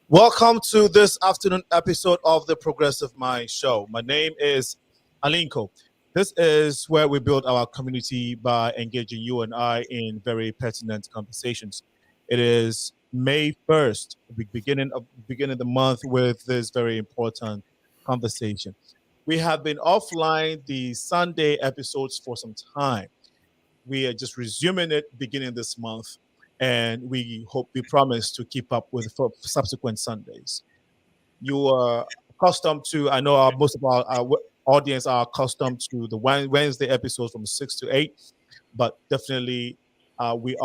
Welcome to this afternoon episode of the Progressive Mind Show. My name is Alinko. This is where we build our community by engaging you and I in very pertinent conversations. It is May 1st, the beginning the month with this very important conversation. We have been offline the Sunday episodes for some time. We are just resuming it beginning this month, and we promise to keep up with for subsequent Sundays. You are accustomed to, I know most of our audience are accustomed to the Wednesday episodes from 6 to 8, but definitely we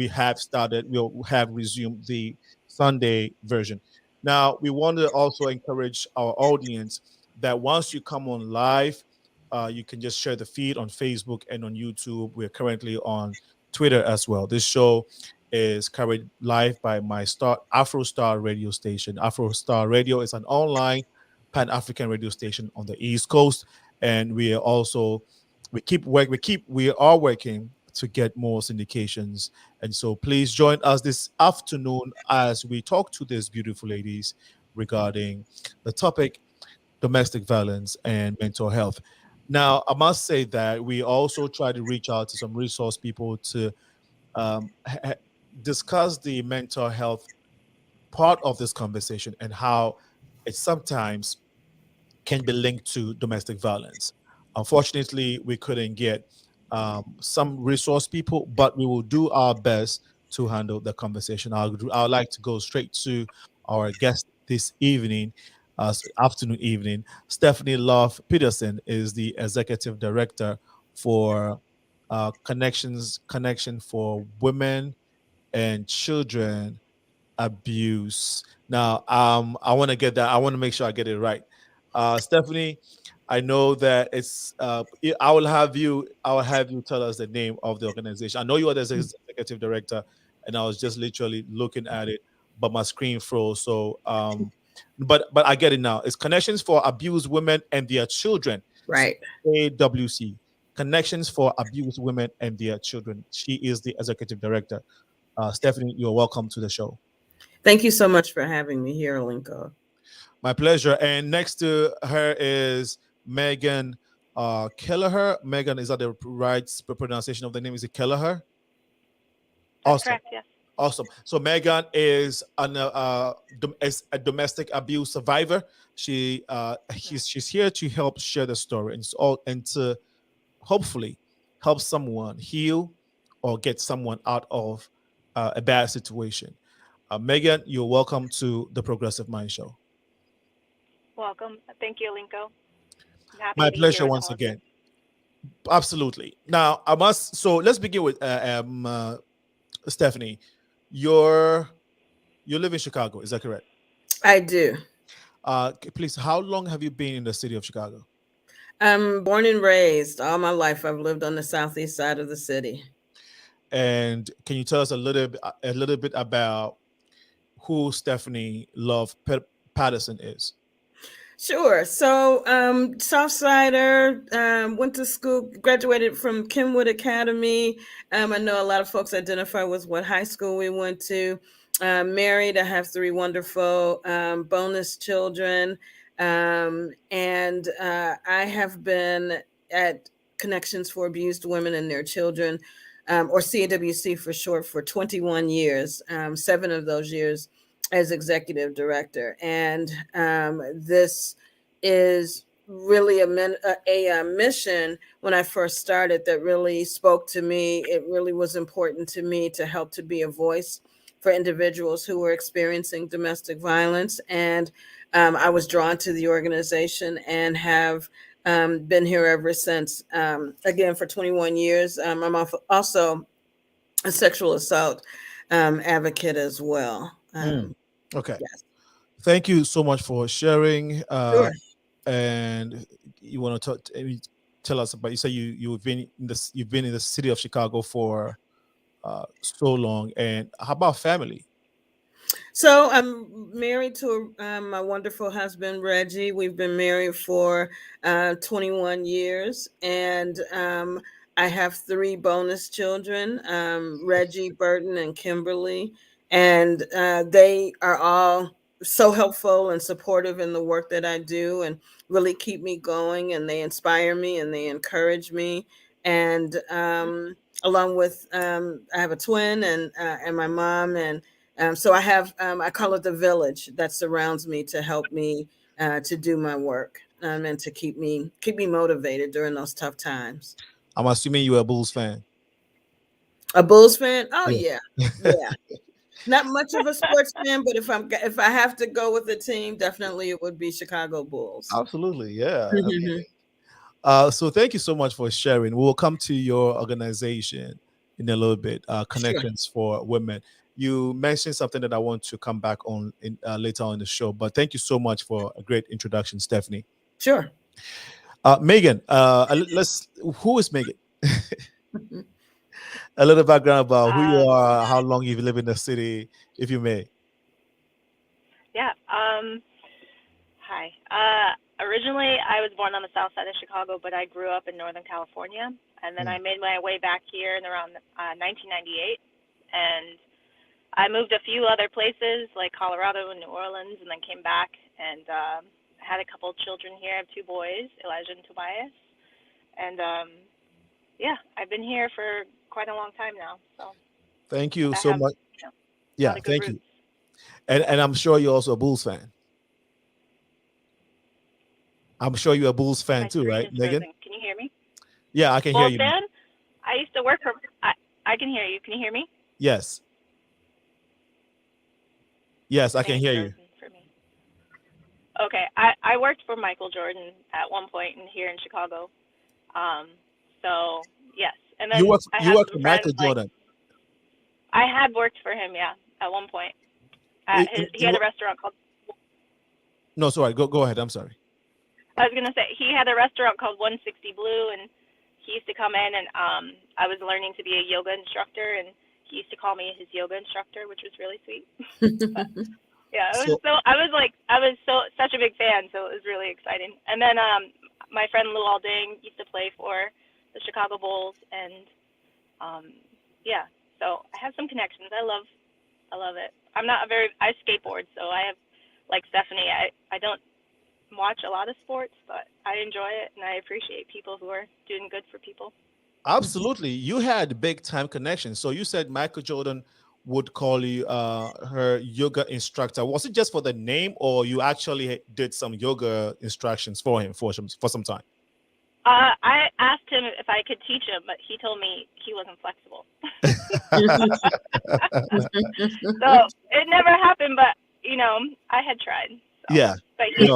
have started, we'll have resumed the Sunday version. Now, we want to also encourage our audience that once you come on live, you can just share the feed on Facebook and on YouTube. We're currently on Twitter as well. This show is carried live by my Afro Star radio station. Afro Star Radio is an online Pan African radio station on the East Coast, and we are also we are working to get more syndications. And so please join us this afternoon as we talk to these beautiful ladies regarding the topic domestic violence and mental health. Now, I must say that we also try to reach out to some resource people to um, ha- discuss the mental health part of this conversation and how it sometimes can be linked to domestic violence. Unfortunately, we couldn't get some resource people, but we will do our best to handle the conversation. I'd like to go straight to our guest this evening, afternoon, evening. Stephanie LOVE-PETERSON is the executive director for Connection for Women and Children Abuse. Now, I want to get that. I want to make sure I get it right. Stephanie, I know that I will have you tell us the name of the organization. I know you are the executive director, and I was just literally looking at it, but my screen froze. So, but I get it now. It's Connections for Abused Women and Their Children. Right. AWC. Connections for Abused Women and Their Children. She is the executive director. Stephanie, you're welcome to the show. Thank you so much for having me here, Linko. My pleasure. And next to her is Megan Kelleher. Megan, is that the right pronunciation of the name? Is it Kelleher? That's Awesome. correct, yes. Awesome. So Megan is is a domestic abuse survivor. She's here to help share the story and to hopefully help someone heal or get someone out of a bad situation. Megan, you're welcome to the Progressive Mind Show. Welcome. Thank you, Linko. I'm happy My to be here pleasure with once all of you. again. Absolutely. Now I must. So let's begin with Stephanie. You're you live in Chicago, is that correct? I do. Please, how long have you been in the city of Chicago? I'm born and raised. All my life, I've lived on the southeast side of the city. And can you tell us a little bit about who Stephanie Patterson is? Sure. So, Southsider, went to school, graduated from Kenwood Academy. I know a lot of folks identify with what high school we went to. Married, I have three wonderful bonus children. And I have been at Connections for Abused Women and Their Children, or CAWC for short, for 21 years, 7 of those years as executive director. And this is really a mission when I first started that really spoke to me. It really was important to me to help to be a voice for individuals who were experiencing domestic violence. And I was drawn to the organization and have been here ever since. Again, for 21 years. I'm also a sexual assault advocate as well. Okay. Yes. Thank you so much for sharing. Sure. And you want to tell us about? You say you've been in the city of Chicago for so long, and how about family? So I'm married to my wonderful husband, Reggie. We've been married for 21 years, and I have 3 bonus children, Reggie, Burton, and Kimberly. And they are all so helpful and supportive in the work that I do, and really keep me going, and they inspire me and they encourage me. And along with I have a twin and my mom, and so I have I call it the village that surrounds me to help me to do my work, and to keep me motivated during those tough times. I'm assuming you're a Bulls fan. A Bulls fan? Oh Yeah. yeah. Not much of a sports fan, but if I have to go with a team, definitely it would be Chicago Bulls. Absolutely, yeah. So thank you so much for sharing. We'll come to your organization in a little bit. Connections for Women. You mentioned something that I want to come back on in, later on in the show. But thank you so much for a great introduction, Stephanie. Sure. Megan, who is Megan? A little background about who you are, how long you've lived in the city, if you may. Yeah. Hi. Originally, I was born on the south side of Chicago, but I grew up in Northern California. And then I made my way back here in around 1998. And I moved a few other places, like Colorado and New Orleans, and then came back and had a couple of children here. I have two boys, Elijah and Tobias. And yeah, I've been here for quite a long time now. So thank you so much. Yeah, thank you. roots. And I'm sure you're also a Bulls fan. I'm sure you're a Bulls fan My too, screen right, is Megan? frozen. Can you hear me? Yeah, I can hear Bulls you. fan? I used to work for. I can hear you. Can you hear me? Yes. Yes, I can hear you. For me. Okay, I worked for Michael Jordan at one point here in Chicago. So yes, and then You worked for friends, Michael Jordan. I had worked for him, yeah, at one point. He had a restaurant called. No, sorry. Go ahead. I'm sorry. I was gonna say he had a restaurant called 160 Blue, and he used to come in, and I was learning to be a yoga instructor, and he used to call me his yoga instructor, which was really sweet. But, yeah, it was I was such a big fan, so it was really exciting. And then my friend Lou Alding used to play for the Chicago Bulls, and yeah, so I have some connections. I love it. I skateboard, so I have, like Stephanie, I don't watch a lot of sports, but I enjoy it, and I appreciate people who are doing good for people. Absolutely. You had big time connections. So you said Michael Jordan would call you her yoga instructor. Was it just for the name, or you actually did some yoga instructions for him for some time? I asked him if I could teach him, but he told me he wasn't flexible. So it never happened, but I had tried. So. Yeah. But he's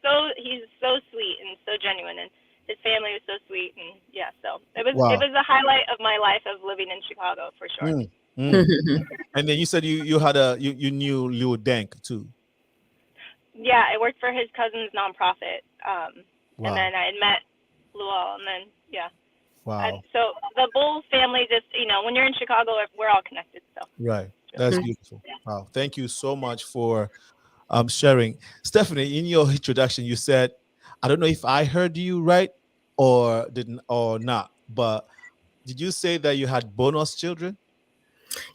so sweet and so genuine, and his family was so sweet, and yeah, so it was a highlight of my life of living in Chicago for sure. And then you said you knew Lou Dank too. Yeah, I worked for his cousin's nonprofit, and then I had met Luol, and then yeah. Wow. So the Bulls family, just when you're in Chicago, we're all connected. So right, that's beautiful. Wow, thank you so much for sharing. Stephanie, in your introduction, you said, I don't know if I heard you right or didn't or not, but did you say that you had bonus children?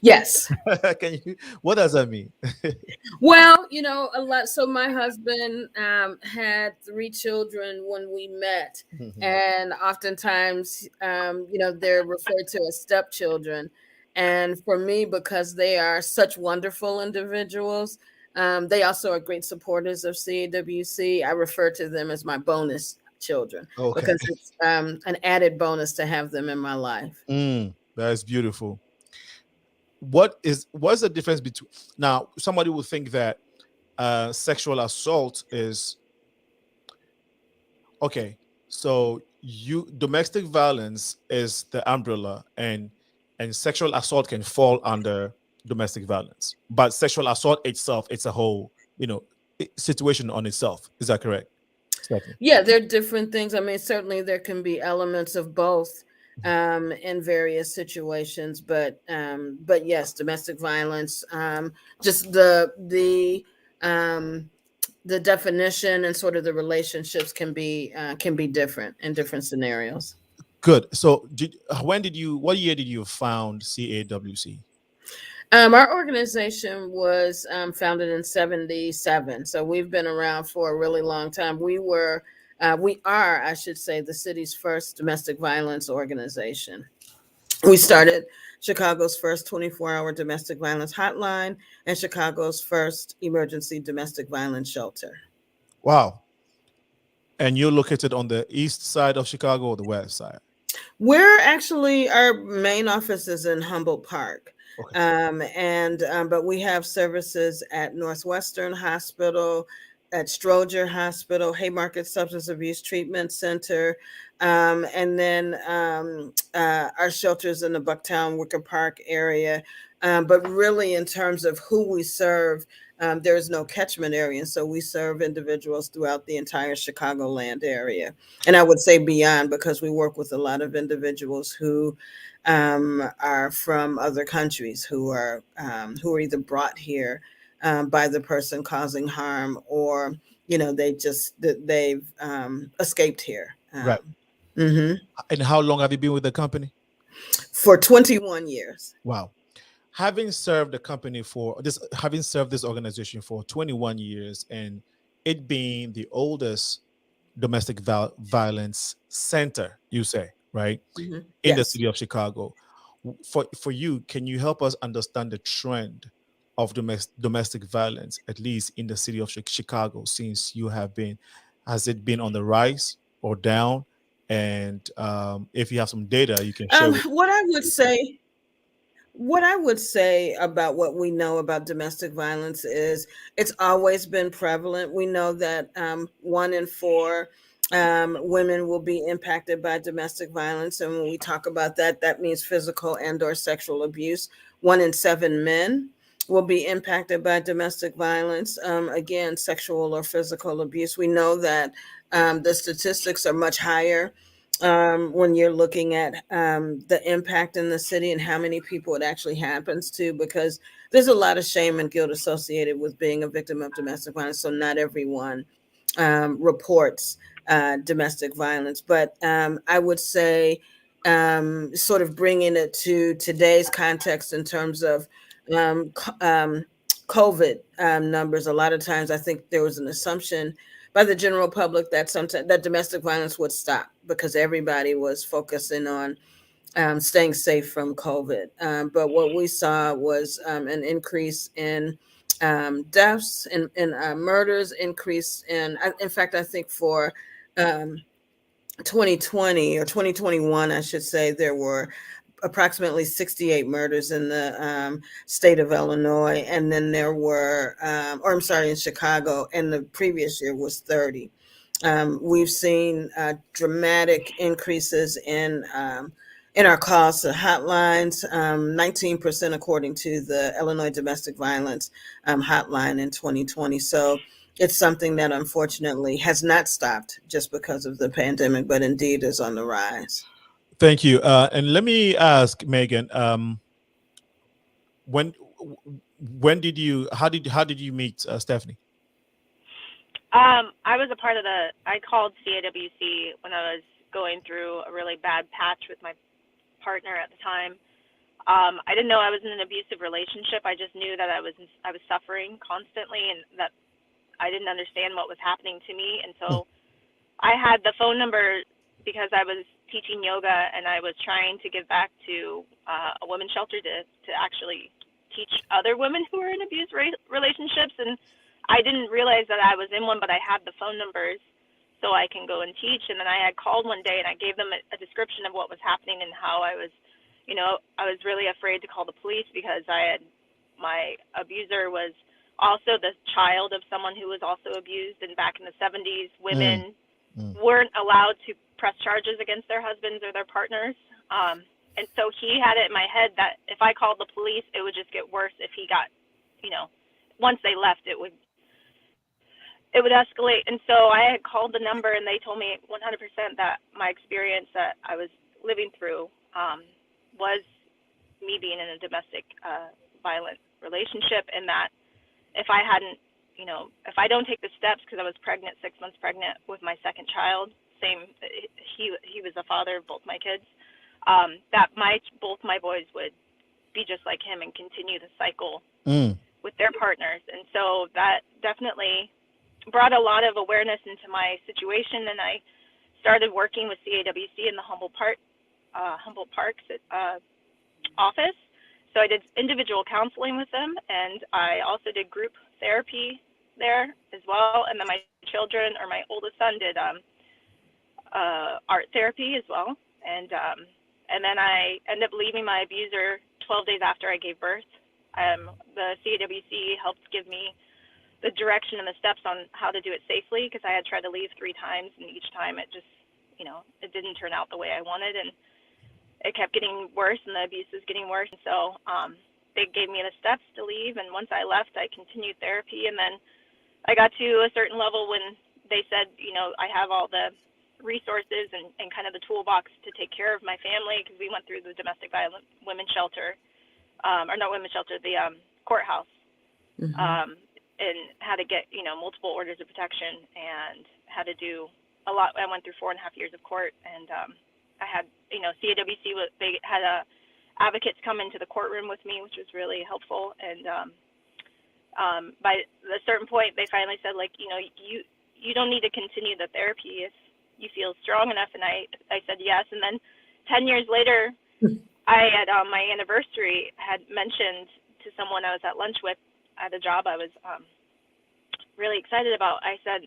Yes. What does that mean? Well, a lot. So my husband had 3 children when we met, and oftentimes, they're referred to as stepchildren. And for me, because they are such wonderful individuals, they also are great supporters of CAWC. I refer to them as my bonus children because it's an added bonus to have them in my life. That's beautiful. What's the difference between now? Somebody would think that sexual assault is okay. So domestic violence is the umbrella, and sexual assault can fall under domestic violence, but sexual assault itself, it's a whole situation on itself. Is that correct? Yeah, they're different things. I mean, certainly there can be elements of both in various situations, but yes, domestic violence, just the definition and sort of the relationships can be different in different scenarios. Good. So what year did you found CAWC? Our organization was founded in '77, so we've been around for a really long time. We are, I should say, the city's first domestic violence organization. We started Chicago's first 24-hour domestic violence hotline and Chicago's first emergency domestic violence shelter. Wow. And you're located on the east side of Chicago or the west side? Our main office is in Humboldt Park. Okay. But we have services at Northwestern Hospital, at Stroger Hospital, Haymarket Substance Abuse Treatment Center, and then our shelters in the Bucktown, Wicker Park area. But really, in terms of who we serve, there is no catchment area. So we serve individuals throughout the entire Chicagoland area. And I would say beyond, because we work with a lot of individuals who are from other countries, who are either brought here by the person causing harm, or they've escaped here. Right. Mm-hmm. And how long have you been with the company? For 21 years. Wow. Having served this organization for 21 years, and it being the oldest domestic violence center, you say, right, Mm-hmm. in the Yes. city of Chicago. For you, can you help us understand the trend of domestic violence, at least in the city of Chicago, since you have been? Has it been on the rise or down? And if you have some data, you can share with. What I would say about what we know about domestic violence is it's always been prevalent. We know that 1 in 4 women will be impacted by domestic violence. And when we talk about that, that means physical and/or sexual abuse. 1 in 7 men will be impacted by domestic violence. Again, sexual or physical abuse. We know that the statistics are much higher when you're looking at the impact in the city and how many people it actually happens to, because there's a lot of shame and guilt associated with being a victim of domestic violence. So not everyone reports domestic violence. But I would say, sort of bringing it to today's context in terms of COVID numbers, a lot of times I think there was an assumption by the general public that sometimes that domestic violence would stop because everybody was focusing on staying safe from COVID. But what we saw was an increase in deaths and murders, increase in fact, I think for 2020 or 2021, I should say, there were approximately 68 murders in the state of Illinois. And then there were, in Chicago, and the previous year was 30. We've seen dramatic increases in our calls to hotlines, 19% according to the Illinois Domestic Violence hotline in 2020. So it's something that unfortunately has not stopped just because of the pandemic, but indeed is on the rise. Thank you. And let me ask Megan, when did you how did you meet Stephanie? I was a part of I called CAWC when I was going through a really bad patch with my partner at the time. I didn't know I was in an abusive relationship. I just knew that I was suffering constantly, and that I didn't understand what was happening to me. And so I had the phone number because I was teaching yoga, and I was trying to give back to a women's shelter to actually teach other women who are in abuse relationships. And I didn't realize that I was in one, but I had the phone numbers so I can go and teach. And then I had called one day, and I gave them a description of what was happening and how I was, I was really afraid to call the police because my abuser was also the child of someone who was also abused. And back in the 70s, women weren't allowed to press charges against their husbands or their partners. And so he had it in my head that if I called the police, it would just get worse if he got, once they left, it would escalate. And so I had called the number, and they told me 100% that my experience that I was living through was me being in a domestic violent relationship, and that if I hadn't, if I don't take the steps, because I was pregnant, 6 months pregnant with my second child, he was the father of both my kids, that both my boys would be just like him and continue the cycle Mm. with their partners. And so that definitely brought a lot of awareness into my situation, and I started working with CAWC in the Humboldt Parks office. So I did individual counseling with them, and I also did group therapy there as well. And then my children, or my oldest son, did art therapy as well. And then I ended up leaving my abuser 12 days after I gave birth. The CAWC helped give me the direction and the steps on how to do it safely, because I had tried to leave 3 times, and each time it just, it didn't turn out the way I wanted, and it kept getting worse, and the abuse was getting worse. And so they gave me the steps to leave, and once I left, I continued therapy, and then I got to a certain level when they said, I have all the resources and kind of the toolbox to take care of my family, because we went through the domestic violence women's shelter, or not women's shelter, the courthouse, and had to get, multiple orders of protection, and had to do a lot. I went through 4.5 years of court, and I had, CAWC, they had advocates come into the courtroom with me, which was really helpful. And by a certain point, they finally said, like, you don't need to continue the therapy if you feel strong enough. And I said yes. And then 10 years later, I, at my anniversary, had mentioned to someone I was at lunch with at a job I was really excited about. I said,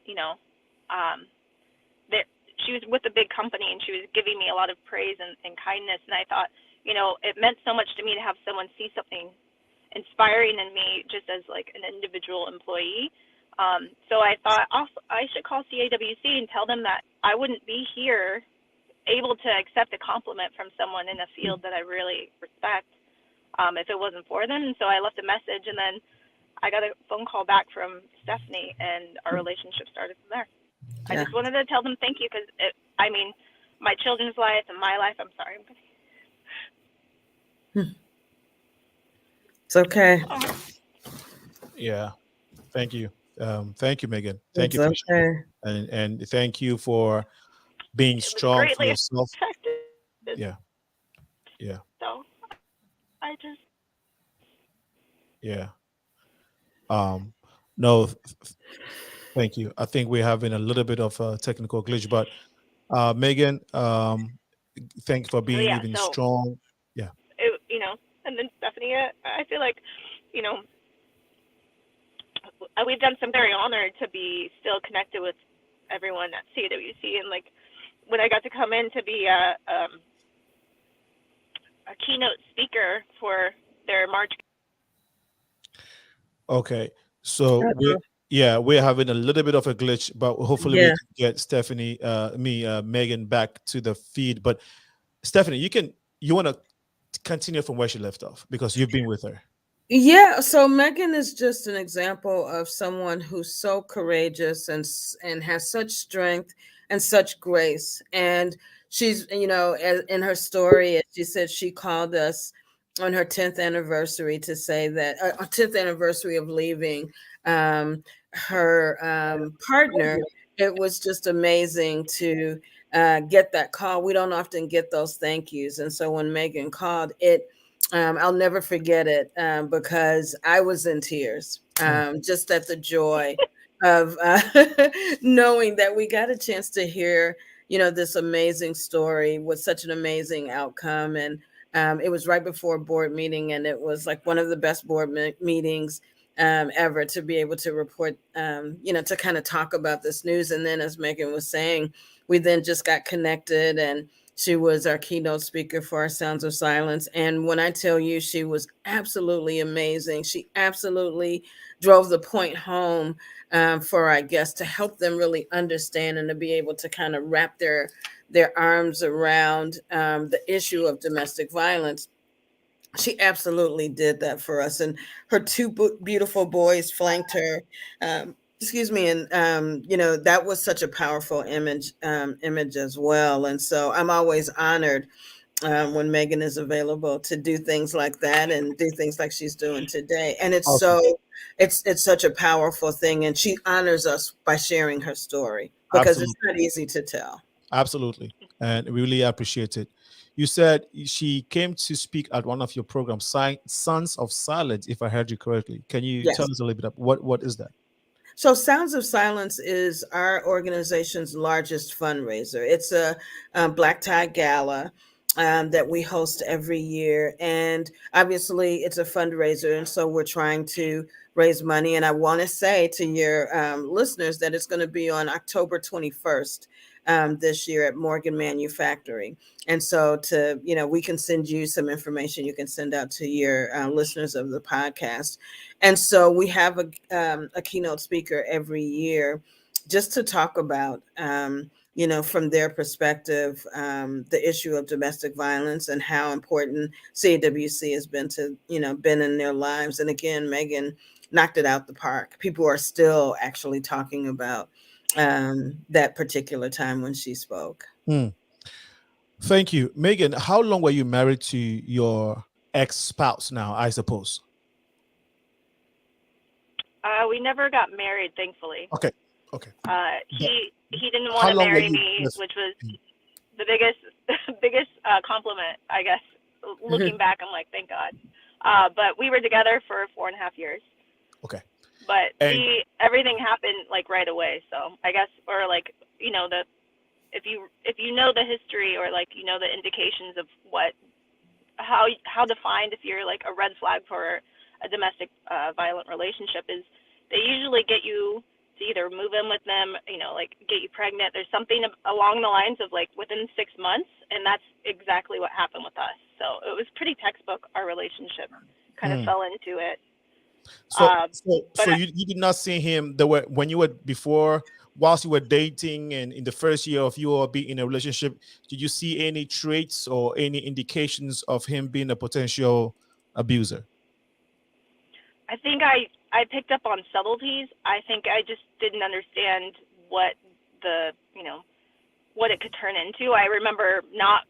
that she was with a big company, and she was giving me a lot of praise and kindness. And I thought, it meant so much to me to have someone see something inspiring in me, just as like an individual employee. So I thought, I should call CAWC and tell them that I wouldn't be here able to accept a compliment from someone in a field that I really respect if it wasn't for them. And so I left a message, and then I got a phone call back from Stephanie, and our relationship started from there. Yeah. I just wanted to tell them thank you, because my children's life and my life, I'm sorry. It's okay. Yeah. Thank you. Thank you, Megan. Thank you. Okay. And thank you for being strong for yourself. Affected. Yeah. Yeah. So I just. Yeah. No, thank you. I think we're having a little bit of a technical glitch, but Megan, thank you for being even strong. Yeah. And then Stephanie, I feel like, we've done some very honored to be still connected with everyone at CAWC, and like when I got to come in to be a keynote speaker for their March. Okay, so we're having a little bit of a glitch, but hopefully we can get Stephanie, Megan back to the feed. But Stephanie, you want to continue from where she left off, because you've been with her. Yeah, so Megan is just an example of someone who's so courageous and has such strength and such grace. And she's, in her story, she said she called us on her 10th anniversary to say that, 10th anniversary of leaving her partner. It was just amazing to get that call. We don't often get those thank yous. And so when Megan called, I'll never forget it because I was in tears, just at the joy of knowing that we got a chance to hear, this amazing story with such an amazing outcome. And it was right before a board meeting, and it was like one of the best board meetings ever, to be able to report, to kind of talk about this news. And then, as Megan was saying, we then just got connected, and she was our keynote speaker for our Sounds of Silence. And when I tell you, she was absolutely amazing. She absolutely drove the point home for our guests, to help them really understand and to be able to kind of wrap their arms around the issue of domestic violence. She absolutely did that for us. And her 2 beautiful boys flanked her. Excuse me. And, that was such a powerful image as well. And so I'm always honored when Megan is available to do things like that and do things like she's doing today. And it's awesome. It's such a powerful thing. And she honors us by sharing her story, because It's not easy to tell. Absolutely. And we really appreciate it. You said she came to speak at one of your programs, Sons of Silence, if I heard you correctly. Can you tell Yes. us a little bit of what is that? So Sounds of Silence is our organization's largest fundraiser. It's a black tie gala that we host every year. And obviously it's a fundraiser. And so we're trying to raise money. And I want to say to your listeners that it's going to be on October 21st this year at Morgan Manufacturing. And so we can send you some information you can send out to your listeners of the podcast. And so we have a keynote speaker every year just to talk about, from their perspective, the issue of domestic violence and how important CAWC has been in their lives. And again, Megan knocked it out the park. People are still actually talking about that particular time when she spoke. Thank you. Megan, how long were you married to your ex-spouse now, I suppose? We never got married, thankfully. Okay. He didn't want to marry me, which was the biggest compliment, I guess. Looking back, I'm like, thank God. But we were together for 4.5 years. Okay. But everything happened like right away. So I guess, or like, if you know the history or like the indications of how defined if you're like a red flag for a domestic violent relationship is, they usually get you to either move in with them, like get you pregnant. There's something along the lines of like within 6 months, and that's exactly what happened with us. So it was pretty textbook. Our relationship kind of fell into it. So you did not see him when you were before, whilst you were dating and in the first year of you all being in a relationship, did you see any traits or any indications of him being a potential abuser? I think I picked up on subtleties. I think I just didn't understand what what it could turn into. I remember not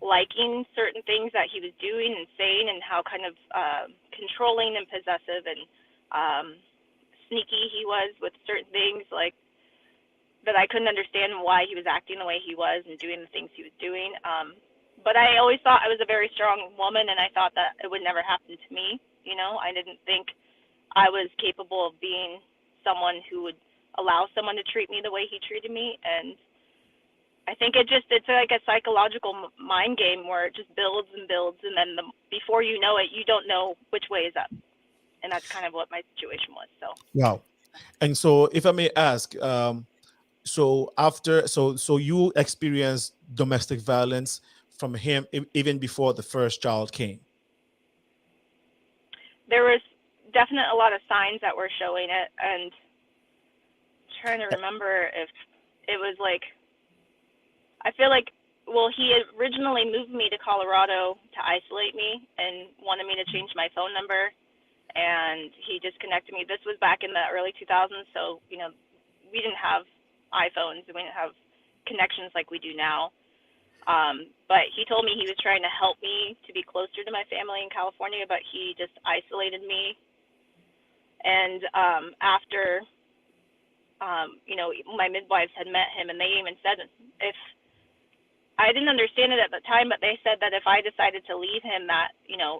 liking certain things that he was doing and saying, and how kind of controlling and possessive and sneaky he was with certain things, like that I couldn't understand why he was acting the way he was and doing the things he was doing. But I always thought I was a very strong woman, and I thought that it would never happen to me. I didn't think I was capable of being someone who would allow someone to treat me the way he treated me. And I think it's like a psychological mind game where it just builds and builds, and then before you know it, you don't know which way is up. And that's kind of what my situation was. So wow. And so if I may ask, so you experienced domestic violence from him even before the first child came? There was definitely a lot of signs that were showing it, and I'm trying to remember if it was like, I feel like, he originally moved me to Colorado to isolate me and wanted me to change my phone number, and he disconnected me. This was back in the early 2000s, so we didn't have iPhones, we didn't have connections like we do now. But he told me he was trying to help me to be closer to my family in California, but he just isolated me. And after, my midwives had met him, and they even said, if I didn't understand it at the time, but they said that if I decided to leave him, that,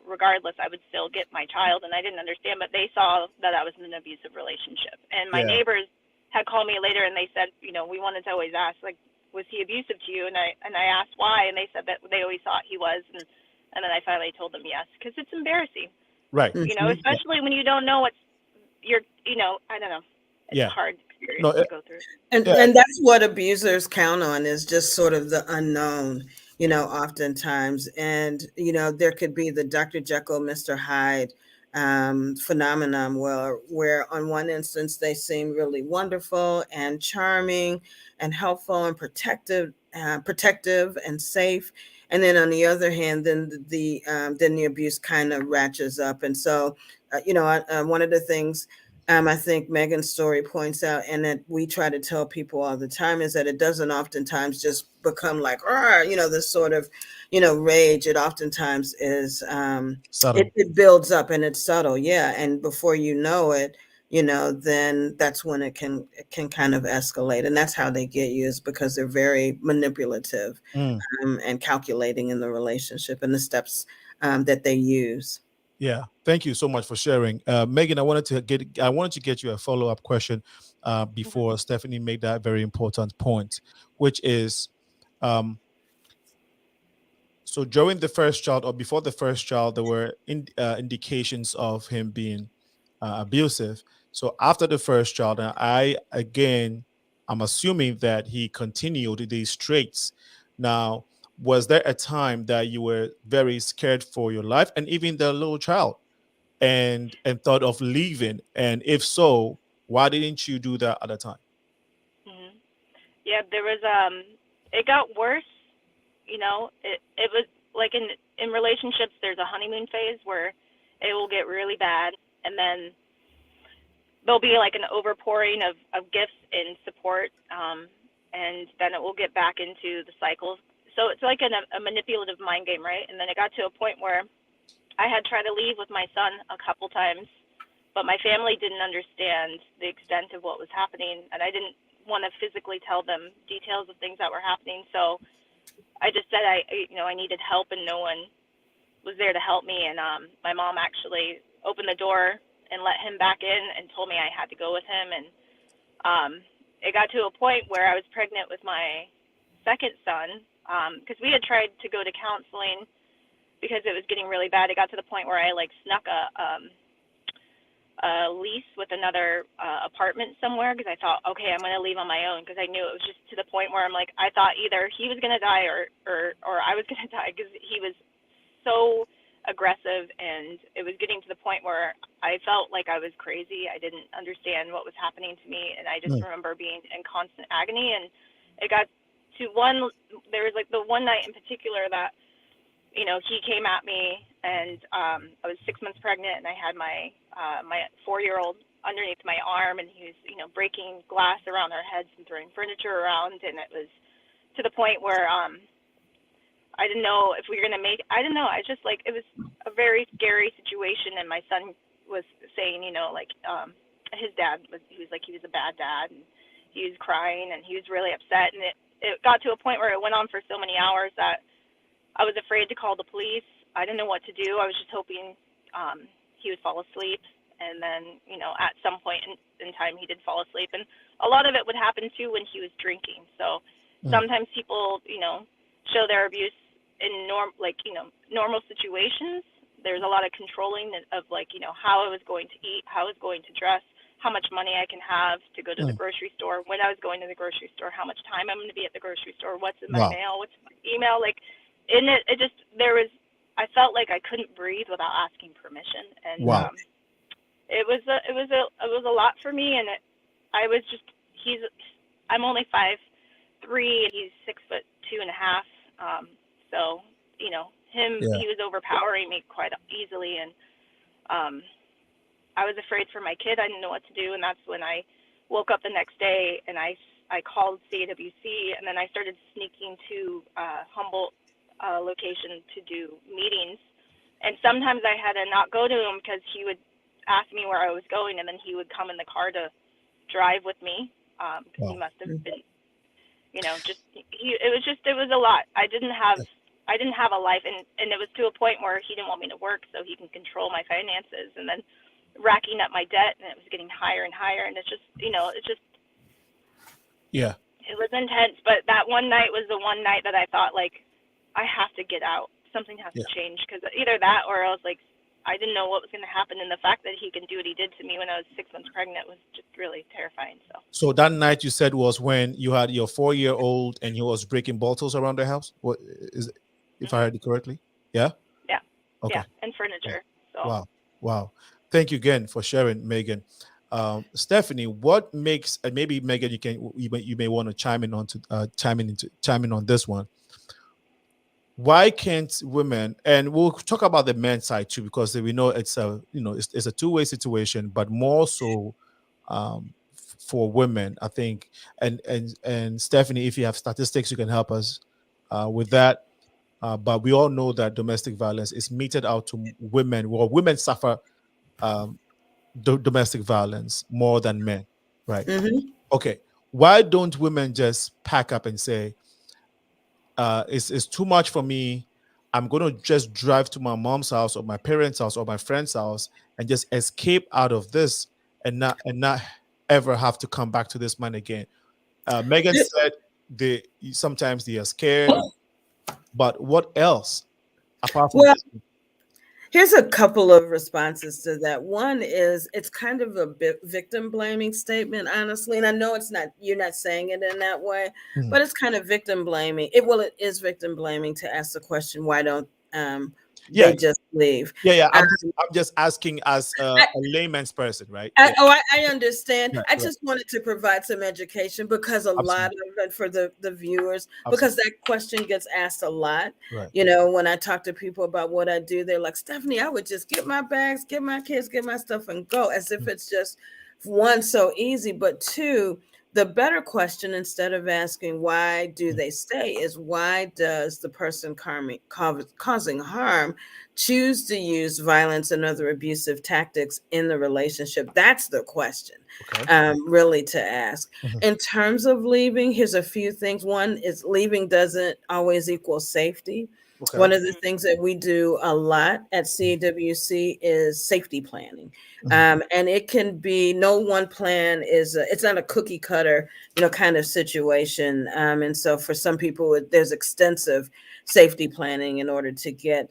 regardless, I would still get my child. And I didn't understand, but they saw that I was in an abusive relationship. And my neighbors had called me later, and they said, we wanted to always ask, like, was he abusive to you? And I asked why, and they said that they always thought he was. And then I finally told them yes, because it's embarrassing. Right. Especially when you don't know I don't know. It's a hard experience to go through. And that's what abusers count on, is just sort of the unknown, oftentimes. And, there could be the Dr. Jekyll, Mr. Hyde phenomenon where on one instance they seem really wonderful and charming and helpful and protective and safe, and then on the other hand, then the abuse kind of ratchets up. And so one of the things I think Megan's story points out, and that we try to tell people all the time, is that it doesn't oftentimes just become like, this sort of, rage. It oftentimes is, it builds up, and it's subtle. Yeah. And before you know it, then that's when it can kind of escalate. And that's how they get you, is because they're very manipulative and calculating in the relationship and the steps that they use. Yeah, thank you so much for sharing, Megan. I wanted to get you a follow-up question before Stephanie made that very important point, which is, so during the first child or before the first child, there were indications of him being abusive. So after the first child, and I'm assuming that he continued these traits. Now, was there a time that you were very scared for your life and even the little child, and thought of leaving? And if so, why didn't you do that at the time? Mm-hmm. Yeah, there was it got worse. It was like in relationships, there's a honeymoon phase where it will get really bad, and then there'll be like an overpouring of gifts and support, and then it will get back into the cycle. So it's like a manipulative mind game, right? And then it got to a point where I had tried to leave with my son a couple times, but my family didn't understand the extent of what was happening, and I didn't want to physically tell them details of things that were happening. So I just said I needed help, and no one was there to help me. And my mom actually opened the door and let him back in and told me I had to go with him. And it got to a point where I was pregnant with my second son, because we had tried to go to counseling because it was getting really bad. It got to the point where I like snuck a lease with another apartment somewhere, because I thought, okay, I'm going to leave on my own, because I knew it was just to the point where I'm like, I thought either he was going to die or I was going to die, because he was so aggressive, and it was getting to the point where I felt like I was crazy. I didn't understand what was happening to me, and I just remember being in constant agony. And it got to there was like the one night in particular that, he came at me, and I was 6 months pregnant, and I had my 4-year-old underneath my arm, and he was, breaking glass around our heads and throwing furniture around, and it was to the point where I didn't know if we were going to make, I don't know, I just like, it was a very scary situation. And my son was saying, his dad he was a bad dad, and he was crying, and he was really upset. And it got to a point where it went on for so many hours that I was afraid to call the police. I didn't know what to do. I was just hoping he would fall asleep. And then, at some point in time, he did fall asleep. And a lot of it would happen too when he was drinking. So sometimes people, show their abuse in normal situations. There's a lot of controlling of how I was going to eat, how I was going to dress, how much money I can have to go to the grocery store, when I was going to the grocery store, how much time I'm going to be at the grocery store, what's in my mail, what's in my email. Like, in it just, I felt like I couldn't breathe without asking permission. And it was a lot for me. And I'm only 5'3", and he's 6'2.5". So, he was overpowering me quite easily. And I was afraid for my kid. I didn't know what to do. And that's when I woke up the next day, and I called CAWC, and then I started sneaking to Humboldt location to do meetings. And sometimes I had to not go to him, because he would ask me where I was going, and then he would come in the car to drive with me, because he must have been, it was a lot. I didn't have a life, and it was to a point where he didn't want me to work so he can control my finances, and then racking up my debt, and it was getting higher and higher. And it was intense. But that one night was the one night that I thought, like, I have to get out. Something has to change, because either that or else, like, I didn't know what was going to happen. And the fact that he can do what he did to me when I was 6 months pregnant was just really terrifying. So that night you said was when you had your 4-year-old and he was breaking bottles around the house? What is it, if I heard it correctly? Yeah? Yeah. Okay. Yeah, and furniture. So. Wow. Thank you again for sharing, Megan. Stephanie, what makes, and maybe Megan, you may want to chime in on this one. Why can't women, and we'll talk about the men's side too, because we know it's a two-way situation, but more so for women, I think. And Stephanie, if you have statistics, you can help us with that. But we all know that domestic violence is meted out to women. Well, women suffer domestic violence more than men, right? Mm-hmm. Okay. Why don't women just pack up and say, it's too much for me. I'm going to just drive to my mom's house or my parents' house or my friend's house and just escape out of this and not ever have to come back to this man again. Megan said sometimes they are scared, but what else apart from Well, this? here's a couple of responses to that. One is it's kind of a bit victim blaming statement, honestly. And I know it's not, you're not saying it in that way, Mhm. but it's kind of victim blaming. It is victim blaming to ask the question, why don't Yeah, they just leave? yeah. Um, I'm just asking as I, a layman's person, right? I, Yeah, oh, I understand. right, I right. just wanted to provide some education because a lot Absolutely, of it for the viewers, because absolutely. that question gets asked a lot. Right. You know, when I talk to people about what I do, they're like, Stephanie, I would just get my bags, get my kids, get my stuff and go, as if it's just one, so easy. But two, the better question, instead of asking why do they stay, is why does the person causing harm choose to use violence and other abusive tactics in the relationship? That's the question, Okay. really, to ask. Mhm. In terms of leaving, here's a few things. One is leaving doesn't always equal safety. Okay. One of the things that we do a lot at CAWC is safety planning. Mhm. And it can be, no one plan is, it's not a cookie cutter, kind of situation. And so for some people, there's extensive safety planning in order to get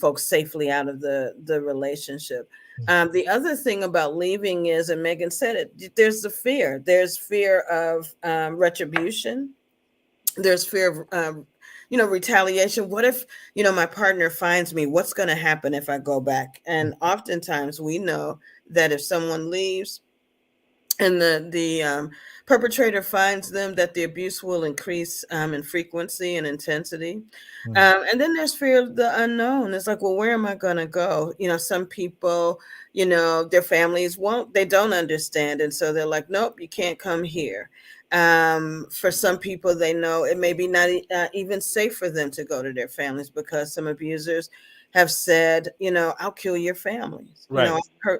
folks safely out of the relationship. The other thing about leaving is, and Megan said it, there's the fear. There's fear of retribution. There's fear of retaliation. What if my partner finds me? What's going to happen if I go back? And oftentimes we know that if someone leaves and the perpetrator finds them, that the abuse will increase in frequency and intensity. And then there's fear of the unknown. It's like, well, where am I going to go? Some people, their families they don't understand, and so they're like, nope, you can't come here. For some people, they know it may be not even safe for them to go to their families, because some abusers have said, I'll kill your families. Right.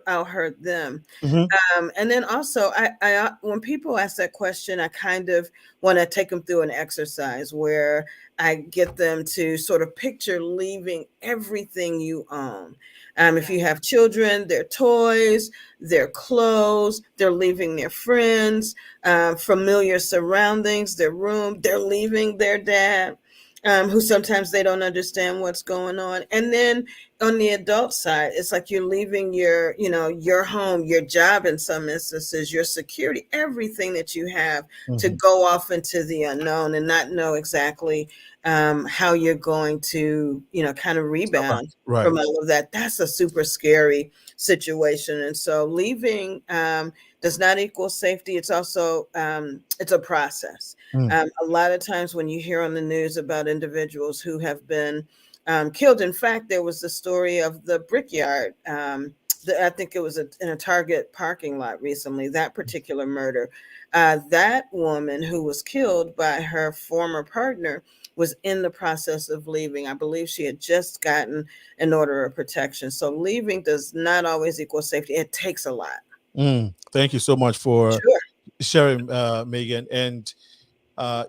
I'll hurt them. Mhm. And then also, I when people ask that question, I kind of want to take them through an exercise where I get them to sort of picture leaving everything you own. If you have children, their toys, their clothes, they're leaving their friends, familiar surroundings, their room, they're leaving their dad. Who sometimes they don't understand what's going on. And then on the adult side, it's like you're leaving your home, your job, in some instances, your security, everything that you have, to Mhm. go off into the unknown and not know exactly how you're going to, kind of rebound Right. from all of that. That's a super scary situation. And so leaving does not equal safety. It's also, it's a process. Mm. A lot of times when you hear on the news about individuals who have been killed. In fact, there was the story of the Brickyard. I think it was in a Target parking lot recently, that particular murder. That woman who was killed by her former partner was in the process of leaving. I believe she had just gotten an order of protection. So leaving does not always equal safety. It takes a lot. Thank you so much for Sure. sharing, Megan. And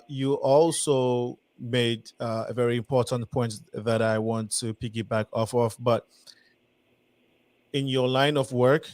you also made a very important point that I want to piggyback off of. But in your line of work,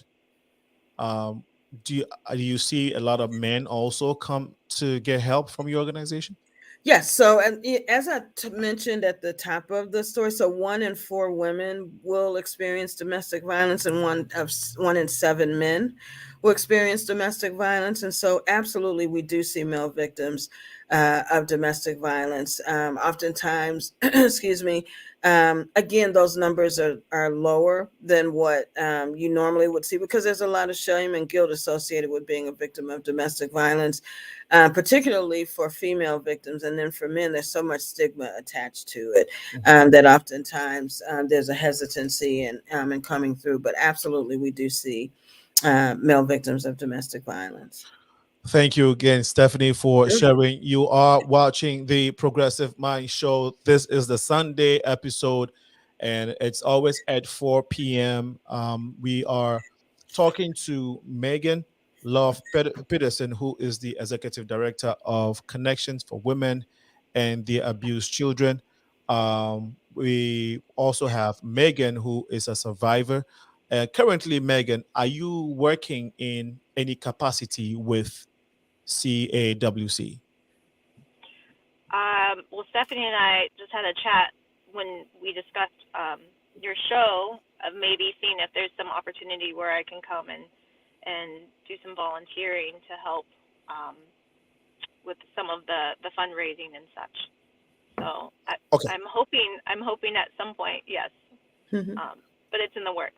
um, do you see a lot of men also come to get help from your organization? Yes. So, and as I mentioned at the top of the story, so 1 in 4 women will experience domestic violence, and 1 in 7 men will experience domestic violence. And so, absolutely, we do see male victims of domestic violence. Oftentimes, excuse me. Again, those numbers are lower than what you normally would see, because there's a lot of shame and guilt associated with being a victim of domestic violence. Particularly for female victims. And then for men, there's so much stigma attached to it that oftentimes there's a hesitancy in coming through. But absolutely, we do see male victims of domestic violence. Thank you again, Stephanie, for Sure. sharing. You are watching the Progressive Mind Show. This is the Sunday episode, and it's always at 4 p.m. We are talking to Megan Love-Peterson, who is the Executive Director of Connections for Women and the Abused Children. We also have Megan, who is a survivor. Currently, Megan, are you working in any capacity with CAWC? Well, Stephanie and I just had a chat when we discussed your show of maybe seeing if there's some opportunity where I can come and do some volunteering to help with some of the fundraising and such. So Okay. I'm hoping at some point, yes, but it's in the works.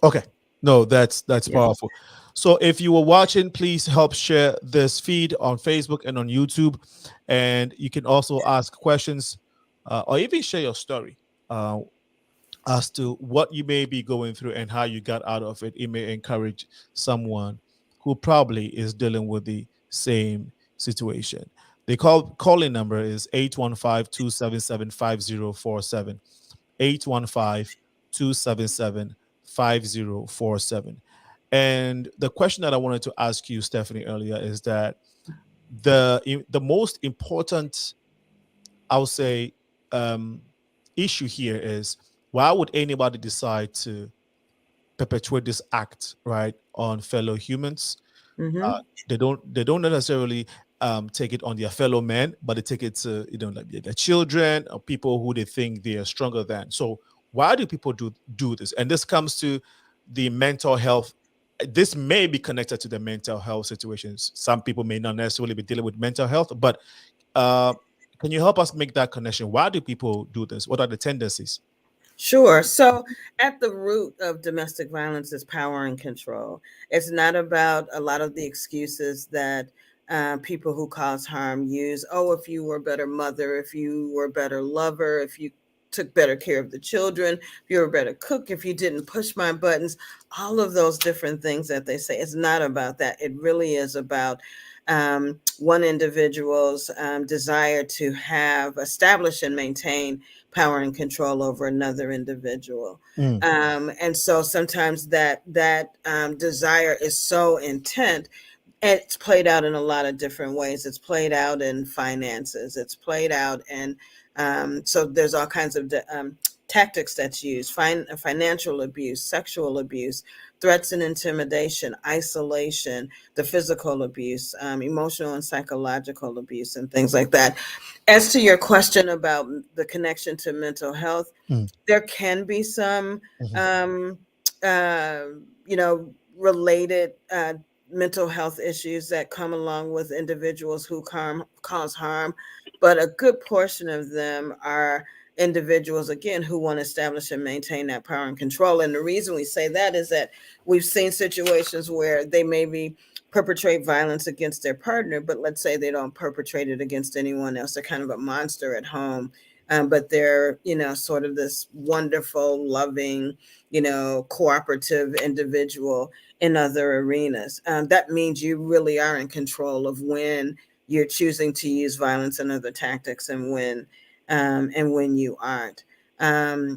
Okay. No, that's powerful. So if you were watching, please help share this feed on Facebook and on YouTube, and you can also ask questions or even share your story as to what you may be going through and how you got out of it. It may encourage someone who probably is dealing with the same situation. The calling number is 815-277-5047. 815-277-5047. And the question that I wanted to ask you, Stephanie, earlier is that the most important, I would say, issue here is, why would anybody decide to perpetuate this act, right, on fellow humans? They don't necessarily take it on their fellow men, but they take it to like their children or people who they think they are stronger than. So why do people do this? And this comes to the mental health. This may be connected to the mental health situations. Some people may not necessarily be dealing with mental health, but can you help us make that connection? Why do people do this? What are the tendencies? Sure. So at the root of domestic violence is power and control. It's not about a lot of the excuses that people who cause harm use. Oh, if you were a better mother, if you were a better lover, if you took better care of the children, if you were a better cook, if you didn't push my buttons, all of those different things that they say. It's not about that. It really is about one individual's desire to establish and maintain power and control over another individual. And so sometimes that desire is so intent, and it's played out in a lot of different ways. It's played out in finances. It's played out in, so there's all kinds of tactics that's used, financial abuse, sexual abuse, threats and intimidation, isolation, the physical abuse, emotional and psychological abuse, and things like that. As to your question about the connection to mental health, there can be some, related mental health issues that come along with individuals who cause harm, but a good portion of them are individuals, again, who want to establish and maintain that power and control. And the reason we say that is that we've seen situations where they maybe perpetrate violence against their partner, but let's say they don't perpetrate it against anyone else. They're kind of a monster at home, but they're, sort of this wonderful, loving, cooperative individual in other arenas. That means you really are in control of when you're choosing to use violence and other tactics, and when you aren't.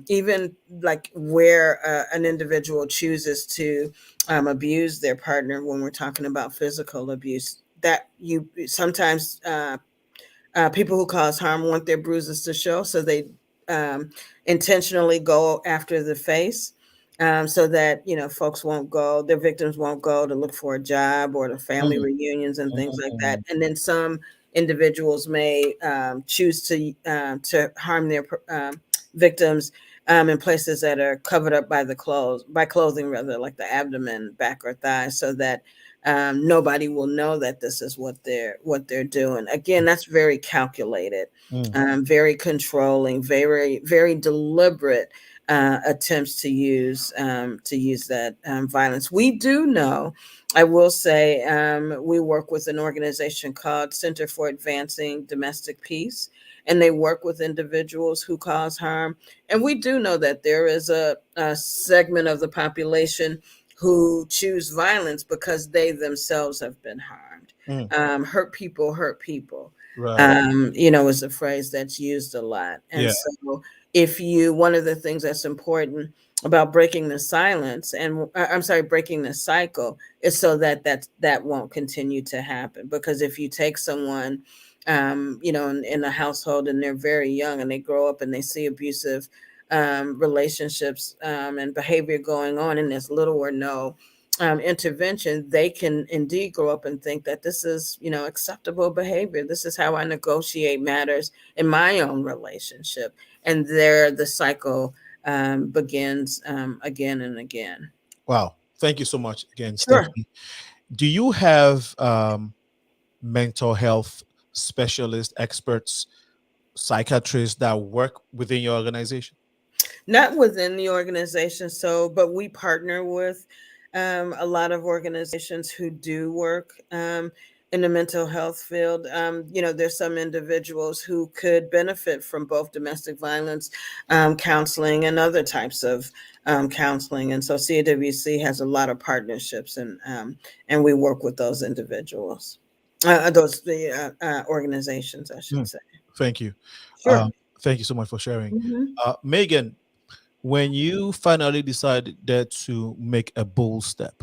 Even like where an individual chooses to abuse their partner, when we're talking about physical abuse, that you sometimes people who cause harm want their bruises to show, so they intentionally go after the face, so that folks won't go, their victims won't go to look for a job or to family reunions and things like that. And then some individuals may choose to harm their victims in places that are covered up by clothing, rather, like the abdomen, back, or thighs, so that nobody will know that this is what they're doing. Again, that's very calculated, very controlling, very, very deliberate attempts to use that violence. We do know, I will say, we work with an organization called Center for Advancing Domestic Peace, and they work with individuals who cause harm. And we do know that there is a segment of the population who choose violence because they themselves have been harmed. Hurt people hurt people. Right. Is a phrase that's used a lot. And Yeah. so one of the things that's important about breaking the silence and I'm sorry, breaking the cycle is so that won't continue to happen. Because if you take someone, in a household and they're very young and they grow up and they see abusive relationships and behavior going on, and there's little or no intervention, they can indeed grow up and think that this is, acceptable behavior. This is how I negotiate matters in my own relationship. And there the cycle begins again and again. Wow. Thank you so much again, Sure. Stephanie. Do you have mental health specialist experts, psychiatrists that work within your organization? Not within the organization, but we partner with a lot of organizations who do work in the mental health field. There's some individuals who could benefit from both domestic violence counseling and other types of counseling, and so CAWC has a lot of partnerships, and we work with those individuals, the organizations, I should Mm, say. thank you. Sure. Thank you so much for sharing. Mhm. Megan, when you finally decided to make a bold step,